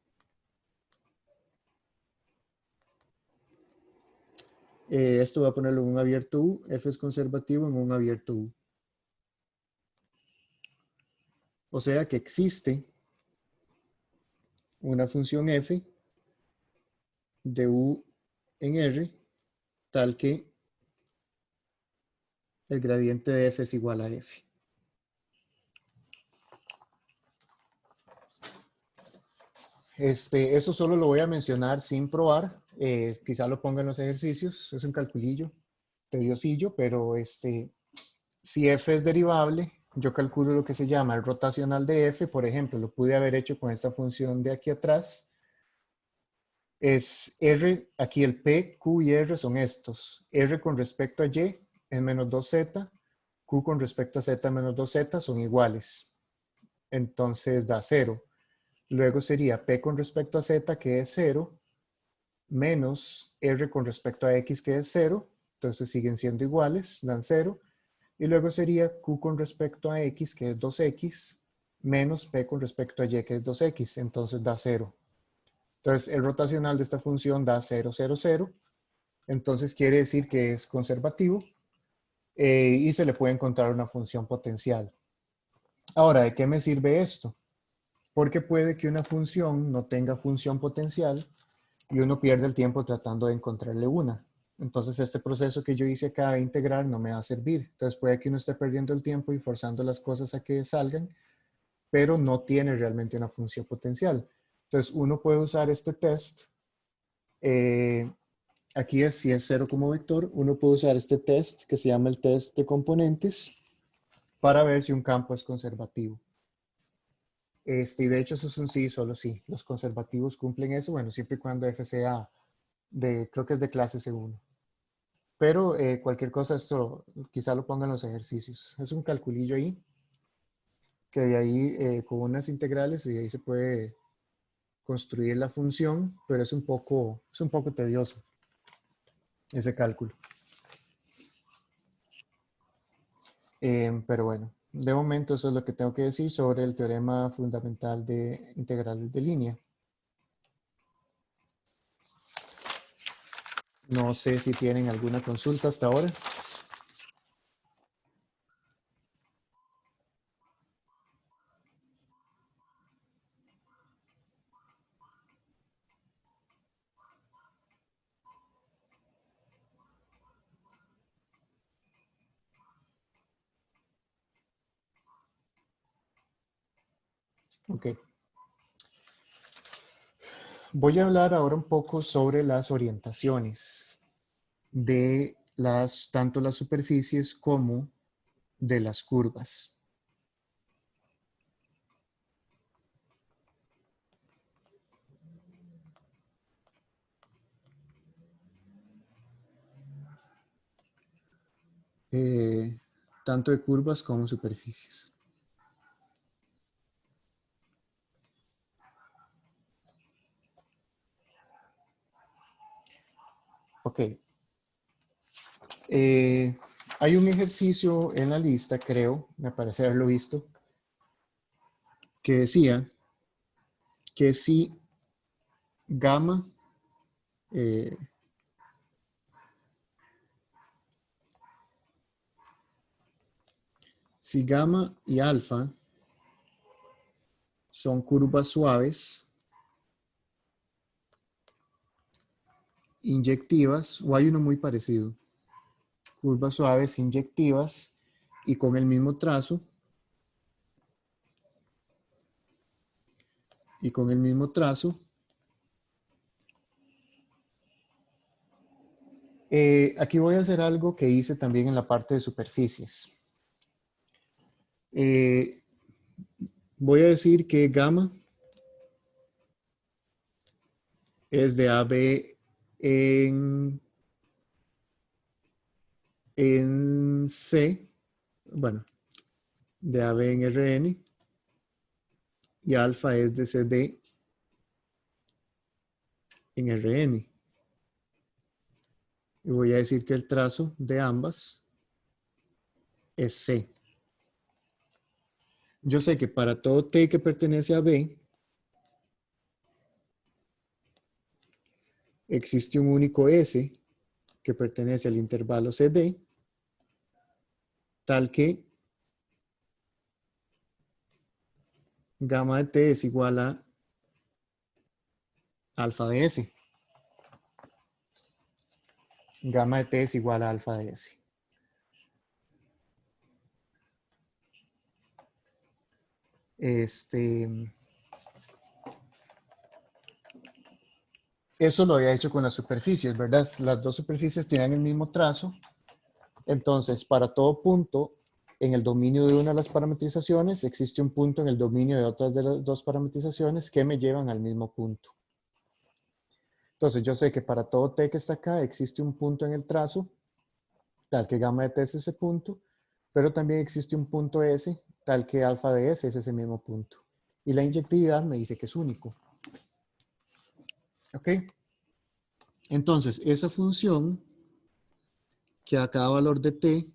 Esto voy a ponerlo en un abierto U, f es conservativo en un abierto U. O sea que existe una función f de U en R tal que el gradiente de f es igual a f. Eso solo lo voy a mencionar sin probar. Quizá lo ponga en los ejercicios. Es un calculillo tediosillo, pero si f es derivable, yo calculo lo que se llama el rotacional de f. Por ejemplo, lo pude haber hecho con esta función de aquí atrás. Es r, aquí el p, q y r son estos. R con respecto a y es menos 2z. Q con respecto a z menos 2z son iguales. Entonces da 0. Luego sería p con respecto a z, que es 0, menos r con respecto a x, que es 0. Entonces siguen siendo iguales, dan 0. Y luego sería q con respecto a x, que es 2x, menos p con respecto a y, que es 2x. Entonces da 0. Entonces el rotacional de esta función da 0, 0, 0. Entonces quiere decir que es conservativo y se le puede encontrar una función potencial. Ahora, ¿de qué me sirve esto? Porque puede que una función no tenga función potencial y uno pierde el tiempo tratando de encontrarle una. Entonces este proceso que yo hice acá de integrar no me va a servir. Entonces puede que uno esté perdiendo el tiempo y forzando las cosas a que salgan, pero no tiene realmente una función potencial. Entonces uno puede usar este test. Aquí es, si es cero como vector, uno puede usar este test que se llama el test de componentes para ver si un campo es conservativo. Y de hecho eso es un sí, solo sí. Los conservativos cumplen eso, bueno, siempre y cuando f sea creo que es de clase C1. Pero cualquier cosa, esto quizá lo pongan en los ejercicios. Es un calculillo ahí, que de ahí con unas integrales, y de ahí se puede construir la función, pero es un poco tedioso ese cálculo. Pero bueno, de momento eso es lo que tengo que decir sobre el teorema fundamental de integrales de línea. No sé si tienen alguna consulta hasta ahora. Ok. Voy a hablar ahora un poco sobre las orientaciones de tanto las superficies como de las curvas. Tanto de curvas como superficies. Ok. Hay un ejercicio en la lista, creo, me parece haberlo visto, que decía que si gamma, Si gamma y alfa son curvas suaves, inyectivas, o hay uno muy parecido, curvas suaves, inyectivas, y con el mismo trazo, aquí voy a hacer algo que hice también en la parte de superficies. Voy a decir que gamma es de AB en C, bueno, de AB en Rn, y alfa es de CD en Rn. Y voy a decir que el trazo de ambas es C. Yo sé que para todo T que pertenece a B, existe un único S que pertenece al intervalo CD, tal que gamma de T es igual a alfa de S. Gamma de T es igual a alfa de S. Eso lo había hecho con las superficies, ¿verdad? Las dos superficies tienen el mismo trazo. Entonces, para todo punto en el dominio de una de las parametrizaciones, existe un punto en el dominio de otras de las dos parametrizaciones que me llevan al mismo punto. Entonces, yo sé que para todo t que está acá, existe un punto en el trazo, tal que gamma de t es ese punto, pero también existe un punto s, tal que alfa de s es ese mismo punto. Y la inyectividad me dice que es único. ¿Ok? Entonces, esa función que a cada valor de t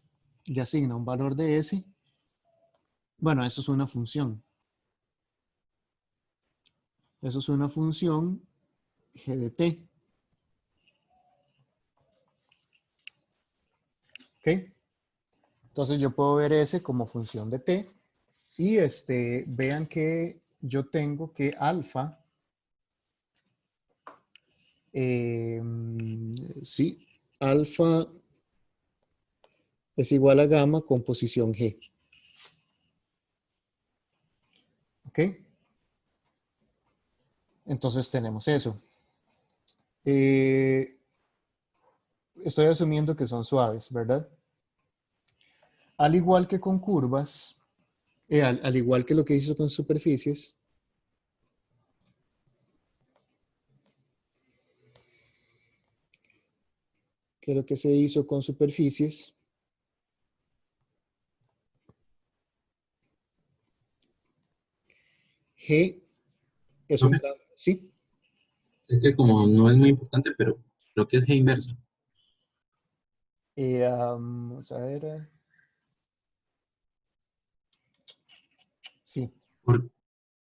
le asigna un valor de s, bueno, eso es una función. Eso es una función g de t. ¿Ok? Entonces yo puedo ver s como función de t y vean que yo tengo que alfa, sí, alfa es igual a gamma con posición g. ¿Ok? Entonces tenemos eso. Estoy asumiendo que son suaves, ¿verdad? Al igual que con curvas, al igual que lo que hizo con superficies, que lo que se hizo con superficies, G es un Profe, cambio, ¿sí? sé que como no es muy importante, pero creo que es G inversa. Vamos a ver. Sí, Por-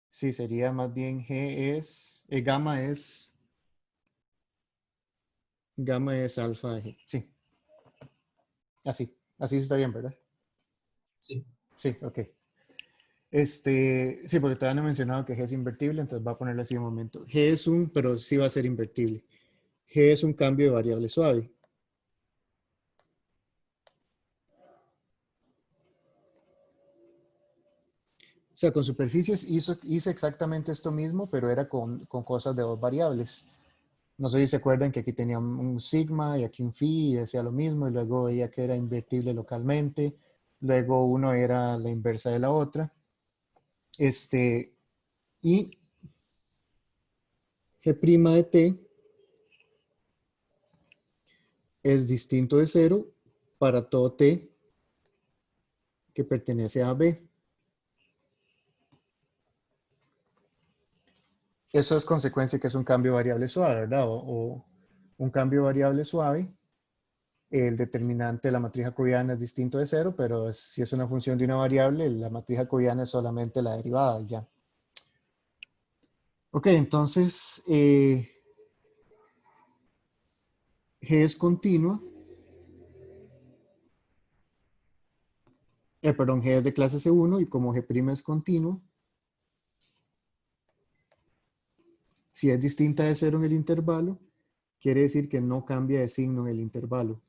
sí, sería más bien G es, gamma es alfa de G. Sí, así está bien, ¿verdad? sí. Sí, ok. Sí, porque todavía no he mencionado que G es invertible, entonces voy a ponerlo así de momento. G es pero sí va a ser invertible. G es un cambio de variable suave. O sea, con superficies hice exactamente esto mismo, pero era con cosas de dos variables. No sé si se acuerdan que aquí tenía un sigma y aquí un phi y decía lo mismo, y luego veía que era invertible localmente, luego uno era la inversa de la otra. Y G' de t es distinto de cero para todo t que pertenece a B. Eso es consecuencia que es un cambio variable suave, ¿verdad? O un cambio variable suave. El determinante de la matriz jacobiana es distinto de cero, pero si es una función de una variable, la matriz jacobiana es solamente la derivada, ya. Ok, entonces G es continua Perdón, G es de clase C1 y como G' es continuo, si es distinta de 0 en el intervalo, quiere decir que no cambia de signo en el intervalo.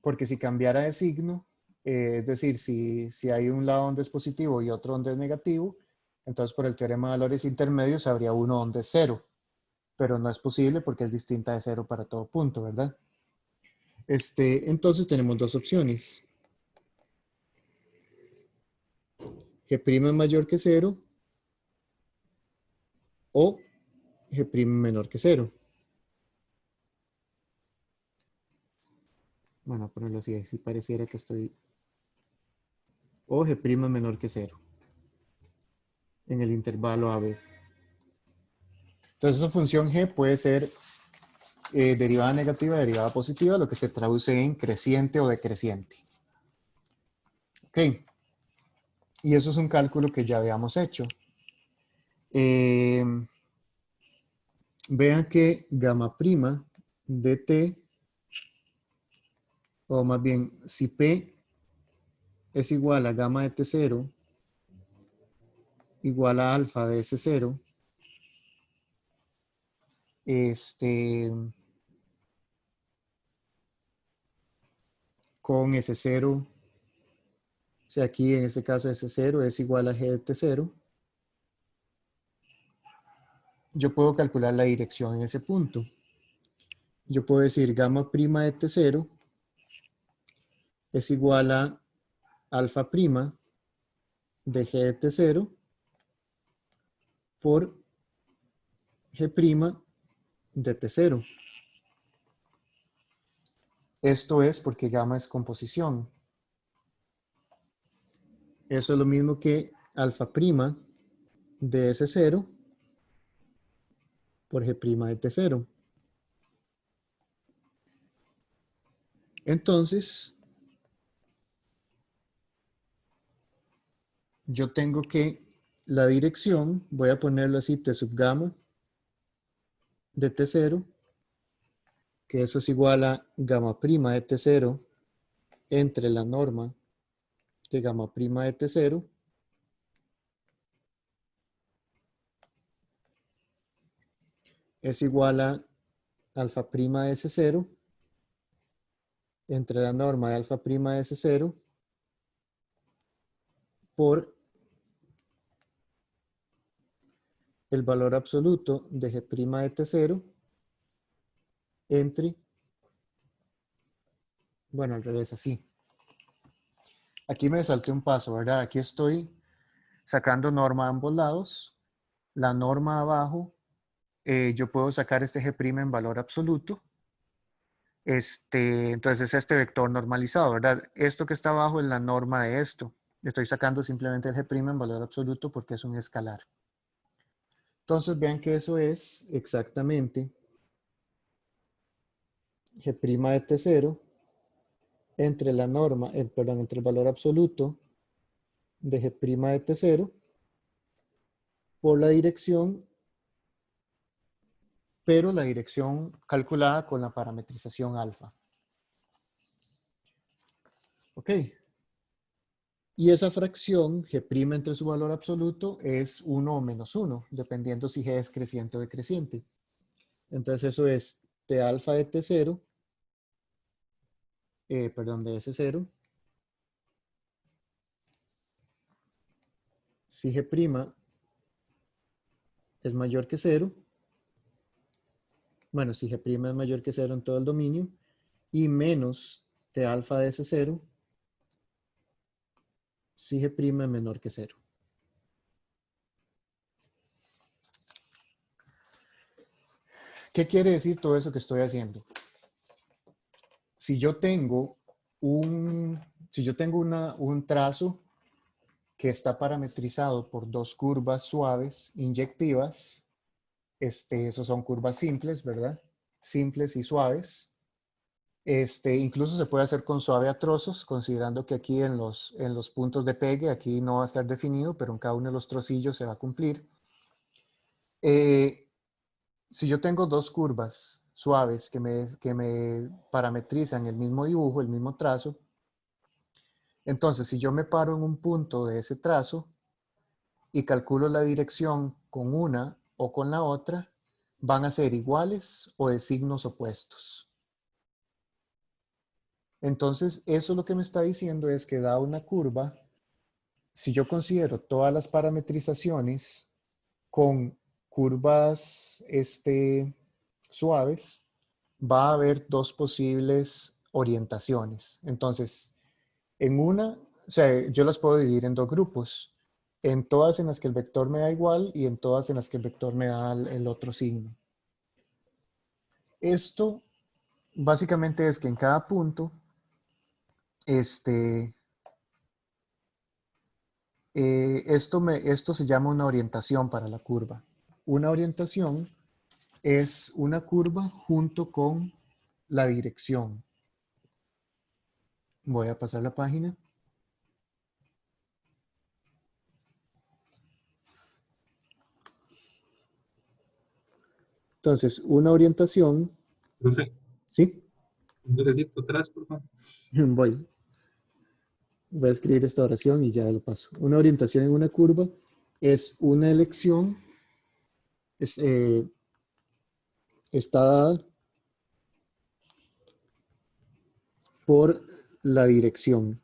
Porque si cambiara de signo, es decir, si hay un lado donde es positivo y otro donde es negativo, entonces por el teorema de valores intermedios habría uno donde es 0, pero no es posible porque es distinta de 0 para todo punto, ¿verdad? Entonces tenemos dos opciones. G' mayor que 0 o G' menor que 0. Bueno, ponerlo así, así pareciera que estoy... O G' menor que 0 en el intervalo AB. Entonces esa función G puede ser derivada negativa, derivada positiva, lo que se traduce en creciente o decreciente. Ok. Y eso es un cálculo que ya habíamos hecho. Vean que gamma prima de t, o más bien, si P es igual a gamma de T0 igual a alfa de S0, con S0, o sea, aquí en este caso S0 es igual a G de T0, yo puedo calcular la dirección en ese punto. Yo puedo decir gamma prima de T0 es igual a alfa prima de G de T0 por G' de T0. Esto es porque gamma es composición. Eso es lo mismo que alfa prima de S0 por G' de T0. Entonces, yo tengo que la dirección, voy a ponerlo así, T sub gamma de T0, que eso es igual a gamma prima de T0 entre la norma de gamma prima de T0 es igual a alfa prima de S0 entre la norma de alfa prima de S0 por el valor absoluto de G' de T0 entre, bueno, al revés, así. Aquí me salté un paso, ¿verdad? Aquí estoy sacando norma a ambos lados. La norma abajo, yo puedo sacar este G' en valor absoluto. Entonces es este vector normalizado, ¿verdad? Esto que está abajo es la norma de esto. Estoy sacando simplemente el G' en valor absoluto porque es un escalar. Entonces vean que eso es exactamente G' de T0 entre la norma, perdón, entre el valor absoluto de G' de T0 por la dirección, pero la dirección calculada con la parametrización alfa. Ok. Y esa fracción, G' entre su valor absoluto, es 1 o menos 1, dependiendo si G es creciente o decreciente. Entonces eso es T alfa de T0, perdón, de S0, si G' es mayor que 0, bueno, si G' es mayor que 0 en todo el dominio, y menos T alfa de S0, si G' es menor que 0. ¿Qué quiere decir todo eso que estoy haciendo? Si yo tengo un trazo que está parametrizado por dos curvas suaves inyectivas, esos son curvas simples, ¿verdad? Simples y suaves. Incluso se puede hacer con suave a trozos, considerando que aquí en los puntos de pegue, aquí no va a estar definido, pero en cada uno de los trocillos se va a cumplir. Si yo tengo dos curvas suaves que me parametrizan el mismo dibujo, el mismo trazo, entonces si yo me paro en un punto de ese trazo y calculo la dirección con una o con la otra, van a ser iguales o de signos opuestos. Entonces, eso lo que me está diciendo es que da una curva, si yo considero todas las parametrizaciones con curvas suaves, va a haber dos posibles orientaciones. Entonces, en una, o sea, yo las puedo dividir en dos grupos, en todas en las que el vector me da igual y en todas en las que el vector me da el otro signo. Esto básicamente es que en cada punto, esto se llama una orientación para la curva. Una orientación es una curva junto con la dirección. Voy a pasar la página. Entonces, una orientación, Profe, ¿sí? un toquecito atrás, por favor. Voy a escribir esta oración y ya lo paso. Una orientación en una curva es una elección, está dada por la dirección.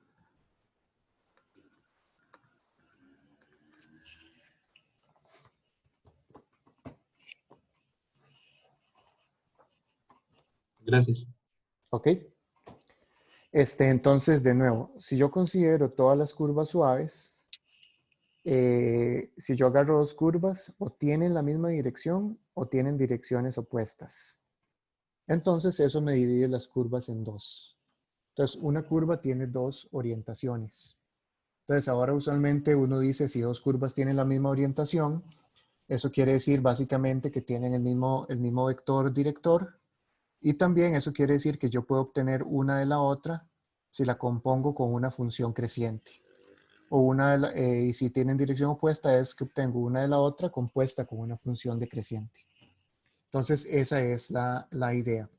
Gracias. ¿Ok? Entonces, de nuevo, si yo considero todas las curvas suaves, si yo agarro dos curvas, o tienen la misma dirección o tienen direcciones opuestas. Entonces, eso me divide las curvas en dos. Entonces, una curva tiene dos orientaciones. Entonces, ahora usualmente uno dice si dos curvas tienen la misma orientación, eso quiere decir básicamente que tienen el mismo vector director, y también eso quiere decir que yo puedo obtener una de la otra si la compongo con una función creciente. Y si tienen dirección opuesta es que obtengo una de la otra compuesta con una función decreciente. Entonces, esa es la idea.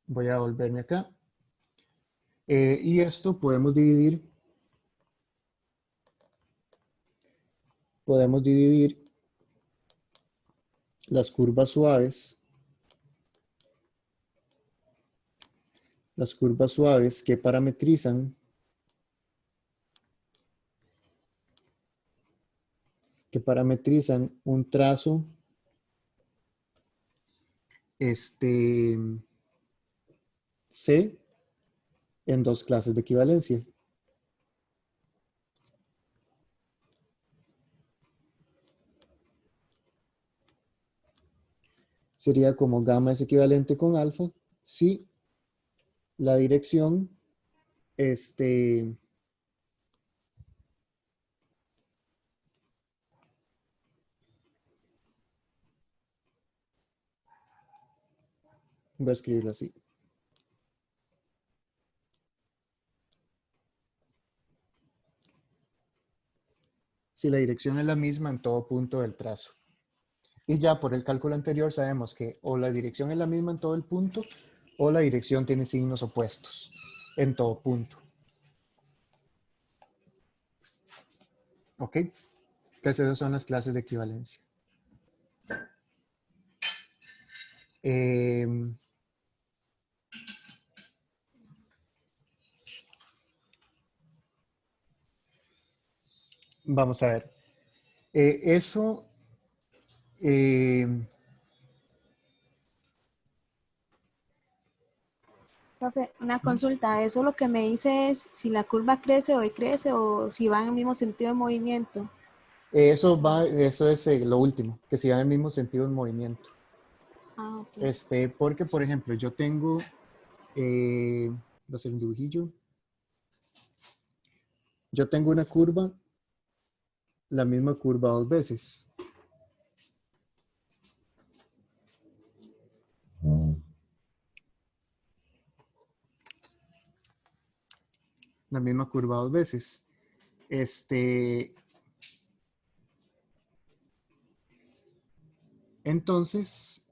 Voy a volverme acá. Y esto podemos dividir las curvas suaves que parametrizan un trazo C en dos clases de equivalencia. Sería como gamma es equivalente con alfa si la dirección voy a escribirlo así. Si la dirección es la misma en todo punto del trazo. Y ya por el cálculo anterior sabemos que o la dirección es la misma en todo el punto o la dirección tiene signos opuestos en todo punto. ¿Ok? Entonces esas son las clases de equivalencia. Vamos a ver. Eso... Profe, una consulta, eso lo que me dice es si la curva crece o decrece o si va en el mismo sentido de movimiento. eso es lo último, que si va en el mismo sentido en movimiento. Ah, ok. Porque, por ejemplo, yo tengo, voy a hacer un dibujillo. Yo tengo una curva, la misma curva dos veces. la misma curva dos veces. Entonces,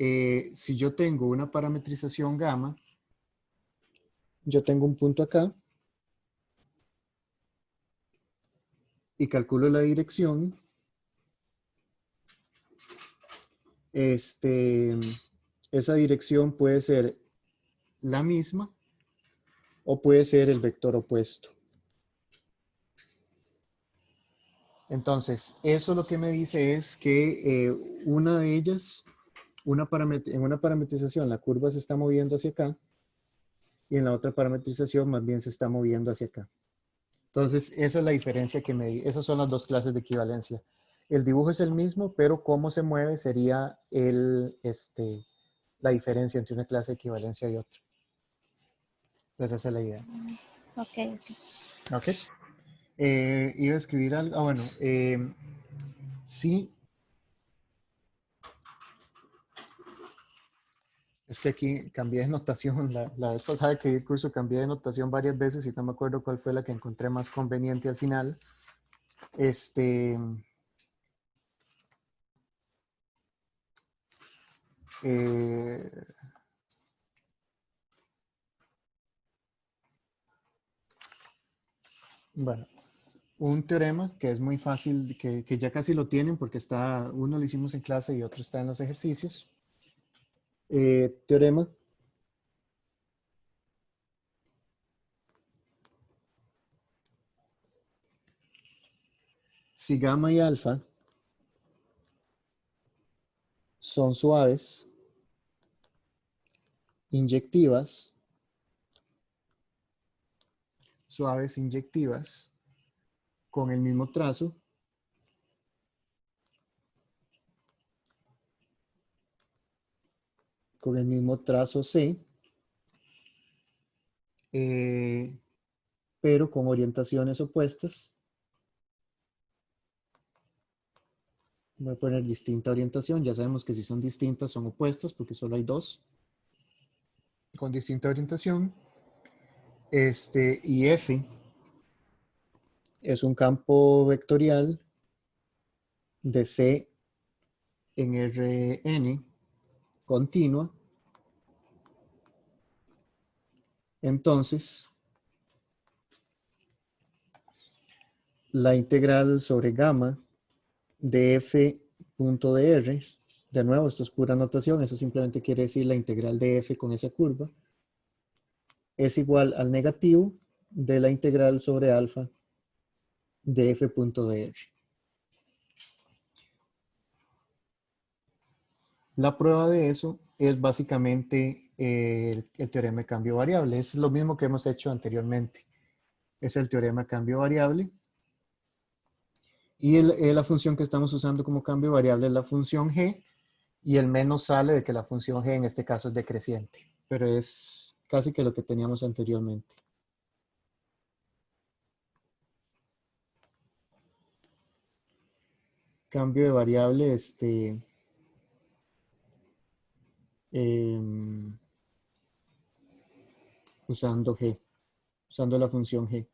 si yo tengo una parametrización gamma, yo tengo un punto acá y calculo la dirección. Esa dirección puede ser la misma o puede ser el vector opuesto. Entonces, eso lo que me dice es que una de ellas, en una parametrización la curva se está moviendo hacia acá y en la otra parametrización más bien se está moviendo hacia acá. Entonces, esa es la diferencia que esas son las dos clases de equivalencia. El dibujo es el mismo, pero cómo se mueve sería la diferencia entre una clase de equivalencia y otra. Entonces, esa es la idea. Ok. Ok. Iba a escribir algo. Bueno. Sí. Es que aquí cambié de notación. La vez pasada que di el curso cambié de notación varias veces y no me acuerdo cuál fue la que encontré más conveniente al final. Bueno, un teorema que es muy fácil, que ya casi lo tienen porque uno lo hicimos en clase y otro está en los ejercicios. Teorema si gamma y alfa son suaves, inyectivas, con el mismo trazo, C, pero con orientaciones opuestas. Voy a poner distinta orientación. Ya sabemos que si son distintas son opuestas porque solo hay dos. Con distinta orientación. Y F es un campo vectorial de C en Rn continua. Entonces, la integral sobre gamma de f punto de r, de nuevo, esto es pura notación, eso simplemente quiere decir la integral de f con esa curva, es igual al negativo de la integral sobre alfa de f punto de r. La prueba de eso es básicamente el teorema de cambio variable. Es lo mismo que hemos hecho anteriormente. Es el teorema de cambio variable. Y la función que estamos usando como cambio variable es la función g. Y el menos sale de que la función g en este caso es decreciente. Pero es casi que lo que teníamos anteriormente. Cambio de variable, usando g, usando la función g.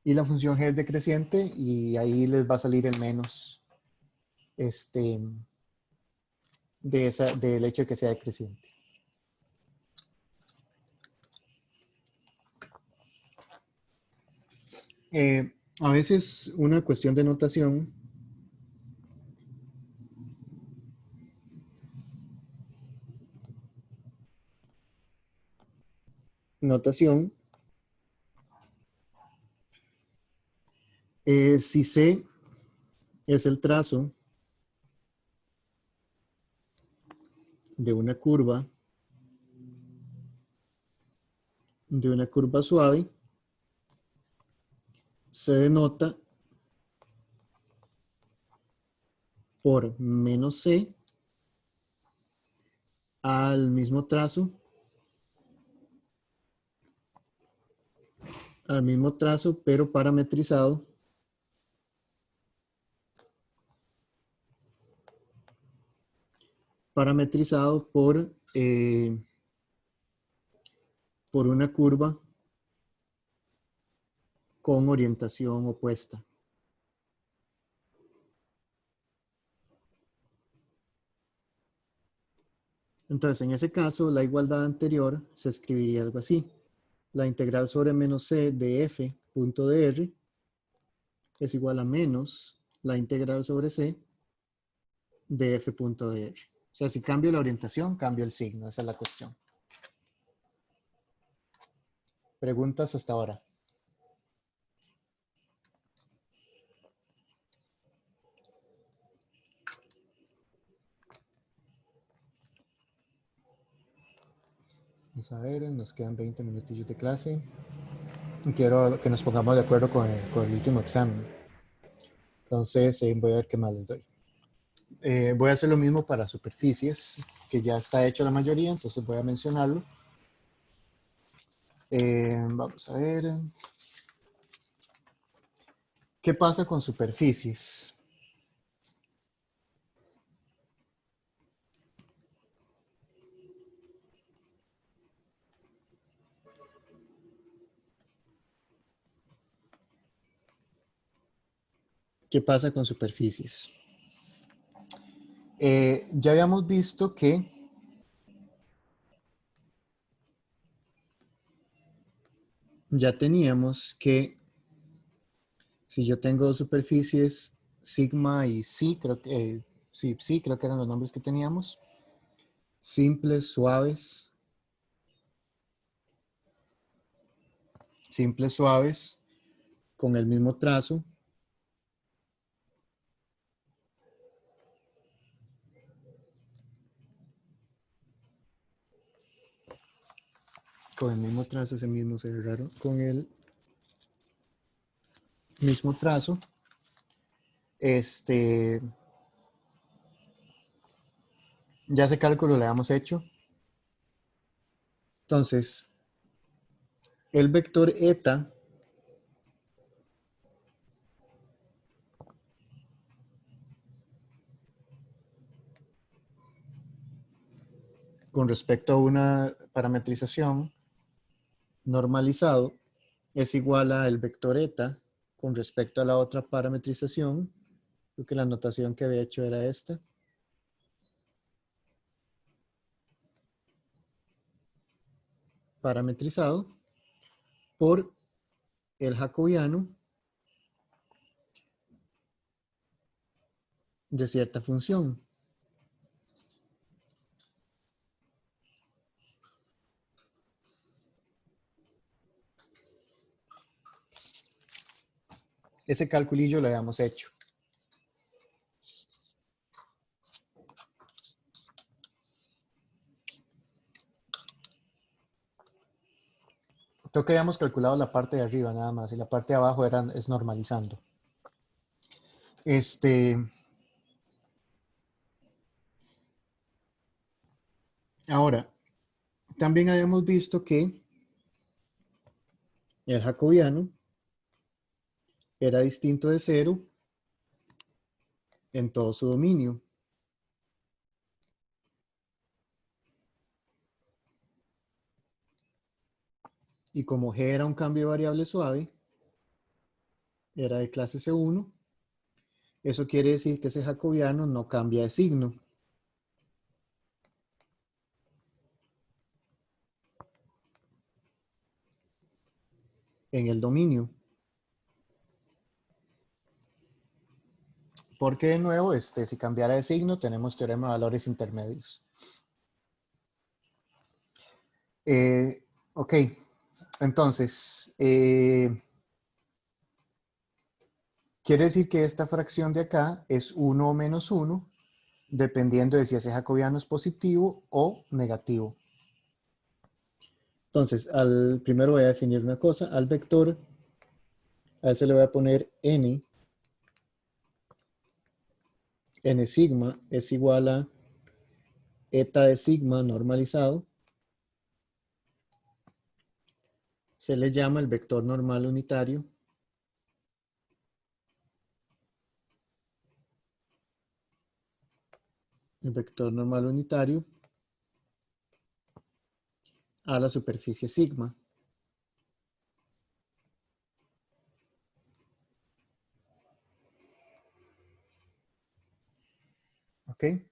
Y la función g es decreciente y ahí les va a salir el menos del hecho de que sea decreciente. A veces una cuestión de notación si C es el trazo de una curva suave, se denota por menos C al mismo trazo, pero parametrizado por una curva con orientación opuesta. Entonces, en ese caso, la igualdad anterior se escribiría algo así. La integral sobre menos c de f punto de r es igual a menos la integral sobre c de f punto de r. O sea, si cambio la orientación, cambio el signo. Esa es la cuestión. ¿Preguntas hasta ahora? Vamos a ver, nos quedan 20 minutillos de clase. Quiero que nos pongamos de acuerdo con el último examen. Entonces, voy a ver qué más les doy. Voy a hacer lo mismo para superficies, que ya está hecho la mayoría, entonces voy a mencionarlo. Vamos a ver. ¿Qué pasa con superficies? ¿Qué pasa con superficies? Ya habíamos visto que ya teníamos que si yo tengo dos superficies sigma y psi, creo que sí, psi, creo que eran los nombres que teníamos, simples, suaves, con el mismo trazo, ese mismo se ve raro, con el mismo trazo, ya ese cálculo lo habíamos hecho. Entonces, el vector eta con respecto a una parametrización normalizado es igual a el vector eta con respecto a la otra parametrización. Creo que la notación que había hecho era esta. Parametrizado por el jacobiano de cierta función. Ese calculillo lo habíamos hecho. Creo que habíamos calculado la parte de arriba nada más y la parte de abajo es normalizando. Ahora, también habíamos visto que el jacobiano era distinto de cero en todo su dominio. Y como G era un cambio de variable suave, era de clase C1, eso quiere decir que ese jacobiano no cambia de signo. En el dominio. Porque de nuevo, si cambiara de signo, tenemos teorema de valores intermedios. Ok, entonces, quiere decir que esta fracción de acá es 1 o menos 1, dependiendo de si ese jacobiano es positivo o negativo. Entonces, primero voy a definir una cosa, al vector, a ese le voy a poner n sigma es igual a eta de sigma normalizado. Se le llama el vector normal unitario. El vector normal unitario a la superficie sigma. ¿Ok?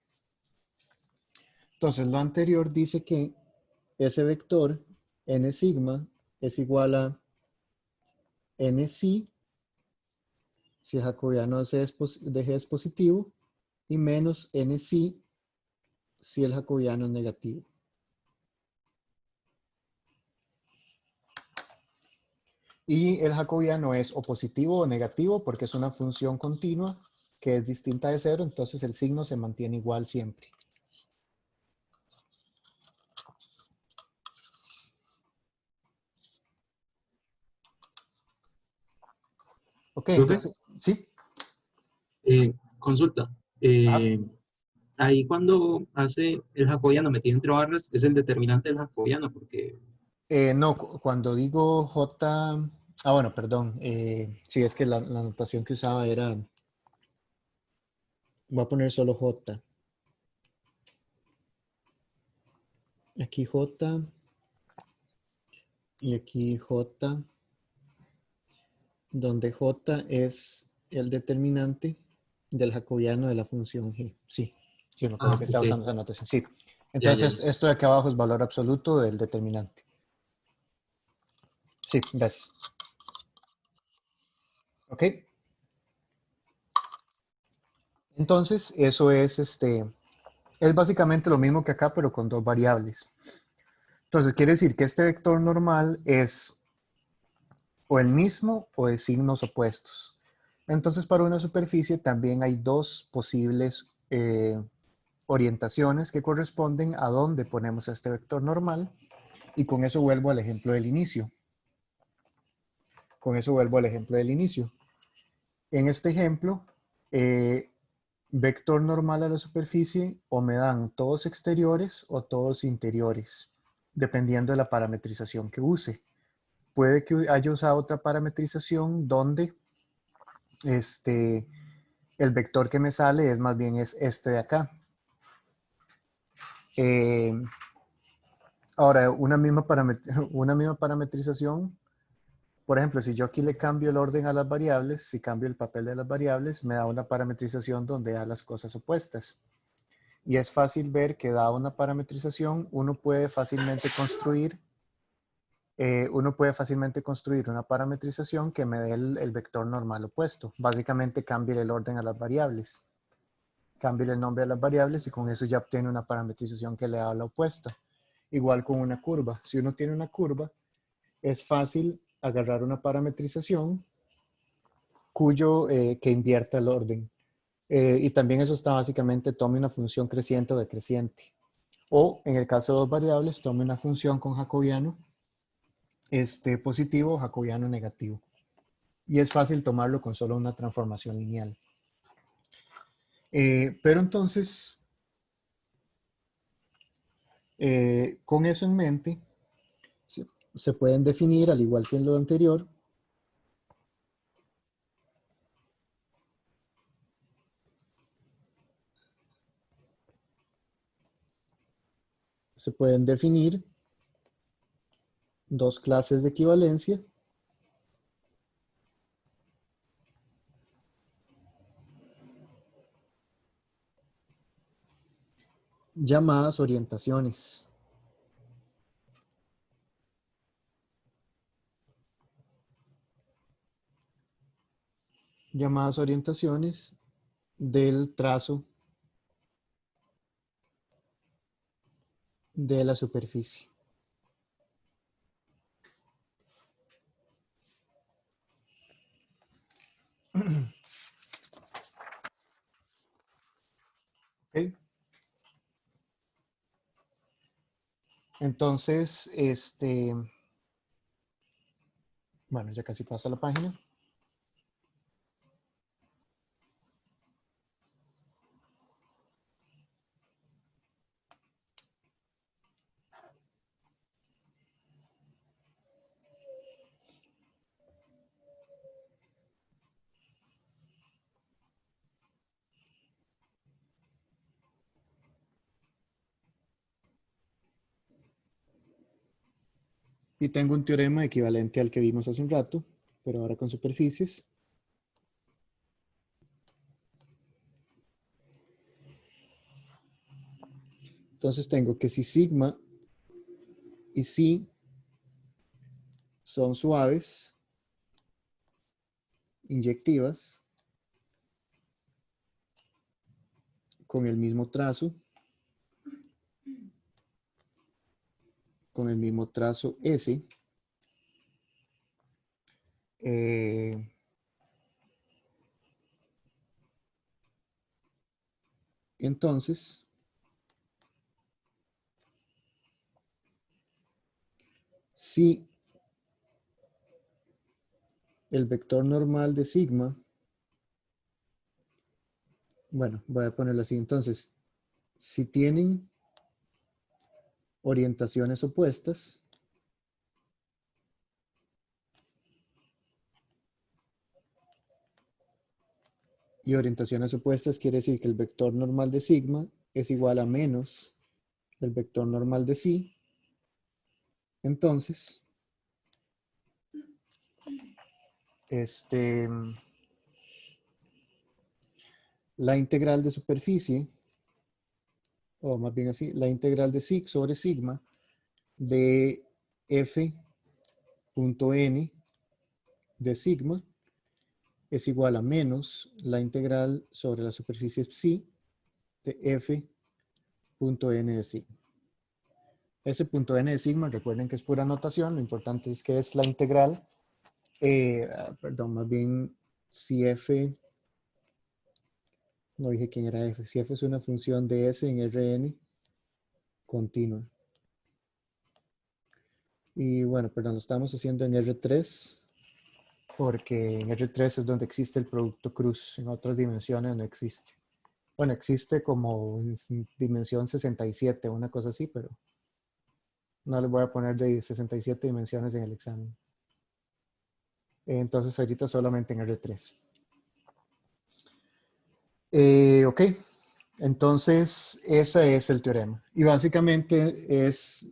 Entonces, lo anterior dice que ese vector n sigma es igual a n si el jacobiano de G es positivo, y menos n si el jacobiano es negativo. Y el jacobiano es o positivo o negativo porque es una función continua que es distinta de cero, entonces el signo se mantiene igual siempre. Ok, Profe, entonces, ¿sí? consulta. Ajá. Ahí cuando hace el jacobiano metido entre barras, es el determinante del jacobiano, porque... No, cuando digo J, bueno, perdón, sí, es que la notación que usaba era, voy a poner solo J, aquí J, y aquí J, donde J es el determinante del jacobiano de la función G. Sí, sí, me acuerdo Ah, que estaba ok. usando esa notación, sí. Ya, ya, Entonces, ya. esto de acá abajo es valor absoluto del determinante. Sí, gracias. Ok, entonces eso es básicamente lo mismo que acá, pero con dos variables. Entonces, quiere decir que este vector normal es o el mismo o de signos opuestos. Entonces, para una superficie también hay dos posibles orientaciones que corresponden a dónde ponemos este vector normal. Y con eso vuelvo al ejemplo del inicio. Con eso vuelvo al ejemplo del inicio. En este ejemplo, vector normal a la superficie o me dan todos exteriores o todos interiores, dependiendo de la parametrización que use. Puede que haya usado otra parametrización donde el vector que me sale es más bien es este de acá. Eh, Ahora, una misma parametrización, por ejemplo, si yo aquí le cambio el orden a las variables, si cambio el papel de las variables, me da una parametrización donde da las cosas opuestas. Y es fácil ver que dada una parametrización, uno puede fácilmente construir una parametrización que me dé el vector normal opuesto. Básicamente cambie el orden a las variables, cambie el nombre a las variables y con eso ya obtiene una parametrización que le da la opuesta. Igual con una curva. Si uno tiene una curva, es fácil agarrar una parametrización que invierta el orden. Y también eso está básicamente, tome una función creciente o decreciente. O en el caso de dos variables, tome una función con jacobiano positivo o jacobiano negativo. Y es fácil tomarlo con solo una transformación lineal. Pero entonces, con eso en mente, se pueden definir, al igual que en lo anterior, se pueden definir dos clases de equivalencia llamadas orientaciones. Llamadas orientaciones del trazo de la superficie. ¿Ok? Entonces, bueno, ya casi paso la página. Y tengo un teorema equivalente al que vimos hace un rato, pero ahora con superficies. Entonces tengo que si sigma y psi son suaves, inyectivas, con el mismo trazo, S, entonces, si el vector normal de sigma, bueno, voy a ponerlo así, entonces, si tienen orientaciones opuestas, y orientaciones opuestas quiere decir que el vector normal de sigma es igual a menos el vector normal de psi, entonces, la integral de superficie, o más bien así, la integral de sig sobre sigma de f.n de sigma es igual a menos la integral sobre la superficie psi de f.n de sigma. Ese punto n de sigma, recuerden que es pura notación, lo importante es que es la integral, perdón, más bien si f, no dije quién era f, si f es una función de s en Rn continua. Y bueno, perdón, lo estamos haciendo en R3, porque en R3 es donde existe el producto cruz, en otras dimensiones no existe. Bueno, existe como en dimensión 67, una cosa así, pero no les voy a poner de 67 dimensiones en el examen. Entonces ahorita solamente en R3. Ok, entonces ese es el teorema. Y básicamente es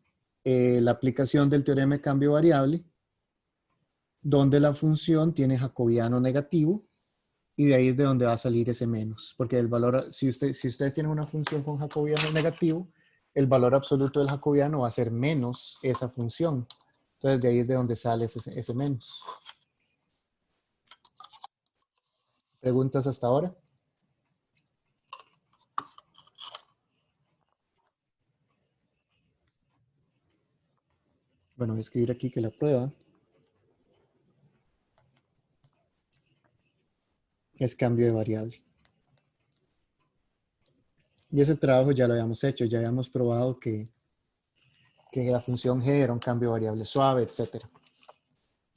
la aplicación del teorema de cambio variable, donde la función tiene jacobiano negativo, y de ahí es de donde va a salir ese menos, porque el valor, si ustedes tienen una función con jacobiano negativo, el valor absoluto del jacobiano va a ser menos esa función. Entonces de ahí es de donde sale ese menos. ¿Preguntas hasta ahora? Bueno, voy a escribir aquí que la prueba es cambio de variable. Y ese trabajo ya lo habíamos hecho, ya habíamos probado que la función g era un cambio de variable suave, etc.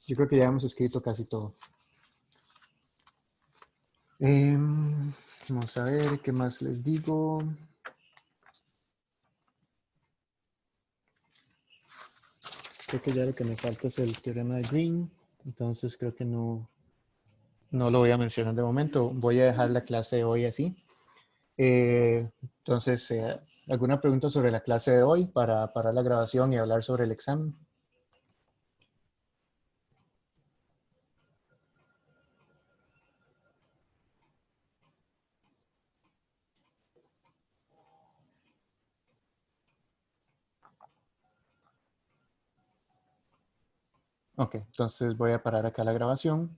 Yo creo que ya hemos escrito casi todo. Vamos a ver qué más les digo. Creo que ya lo que me falta es el teorema de Green. Entonces creo que no lo voy a mencionar de momento. Voy a dejar la clase de hoy así. Entonces, ¿alguna pregunta sobre la clase de hoy para parar la grabación y hablar sobre el examen? Ok, entonces voy a parar acá la grabación.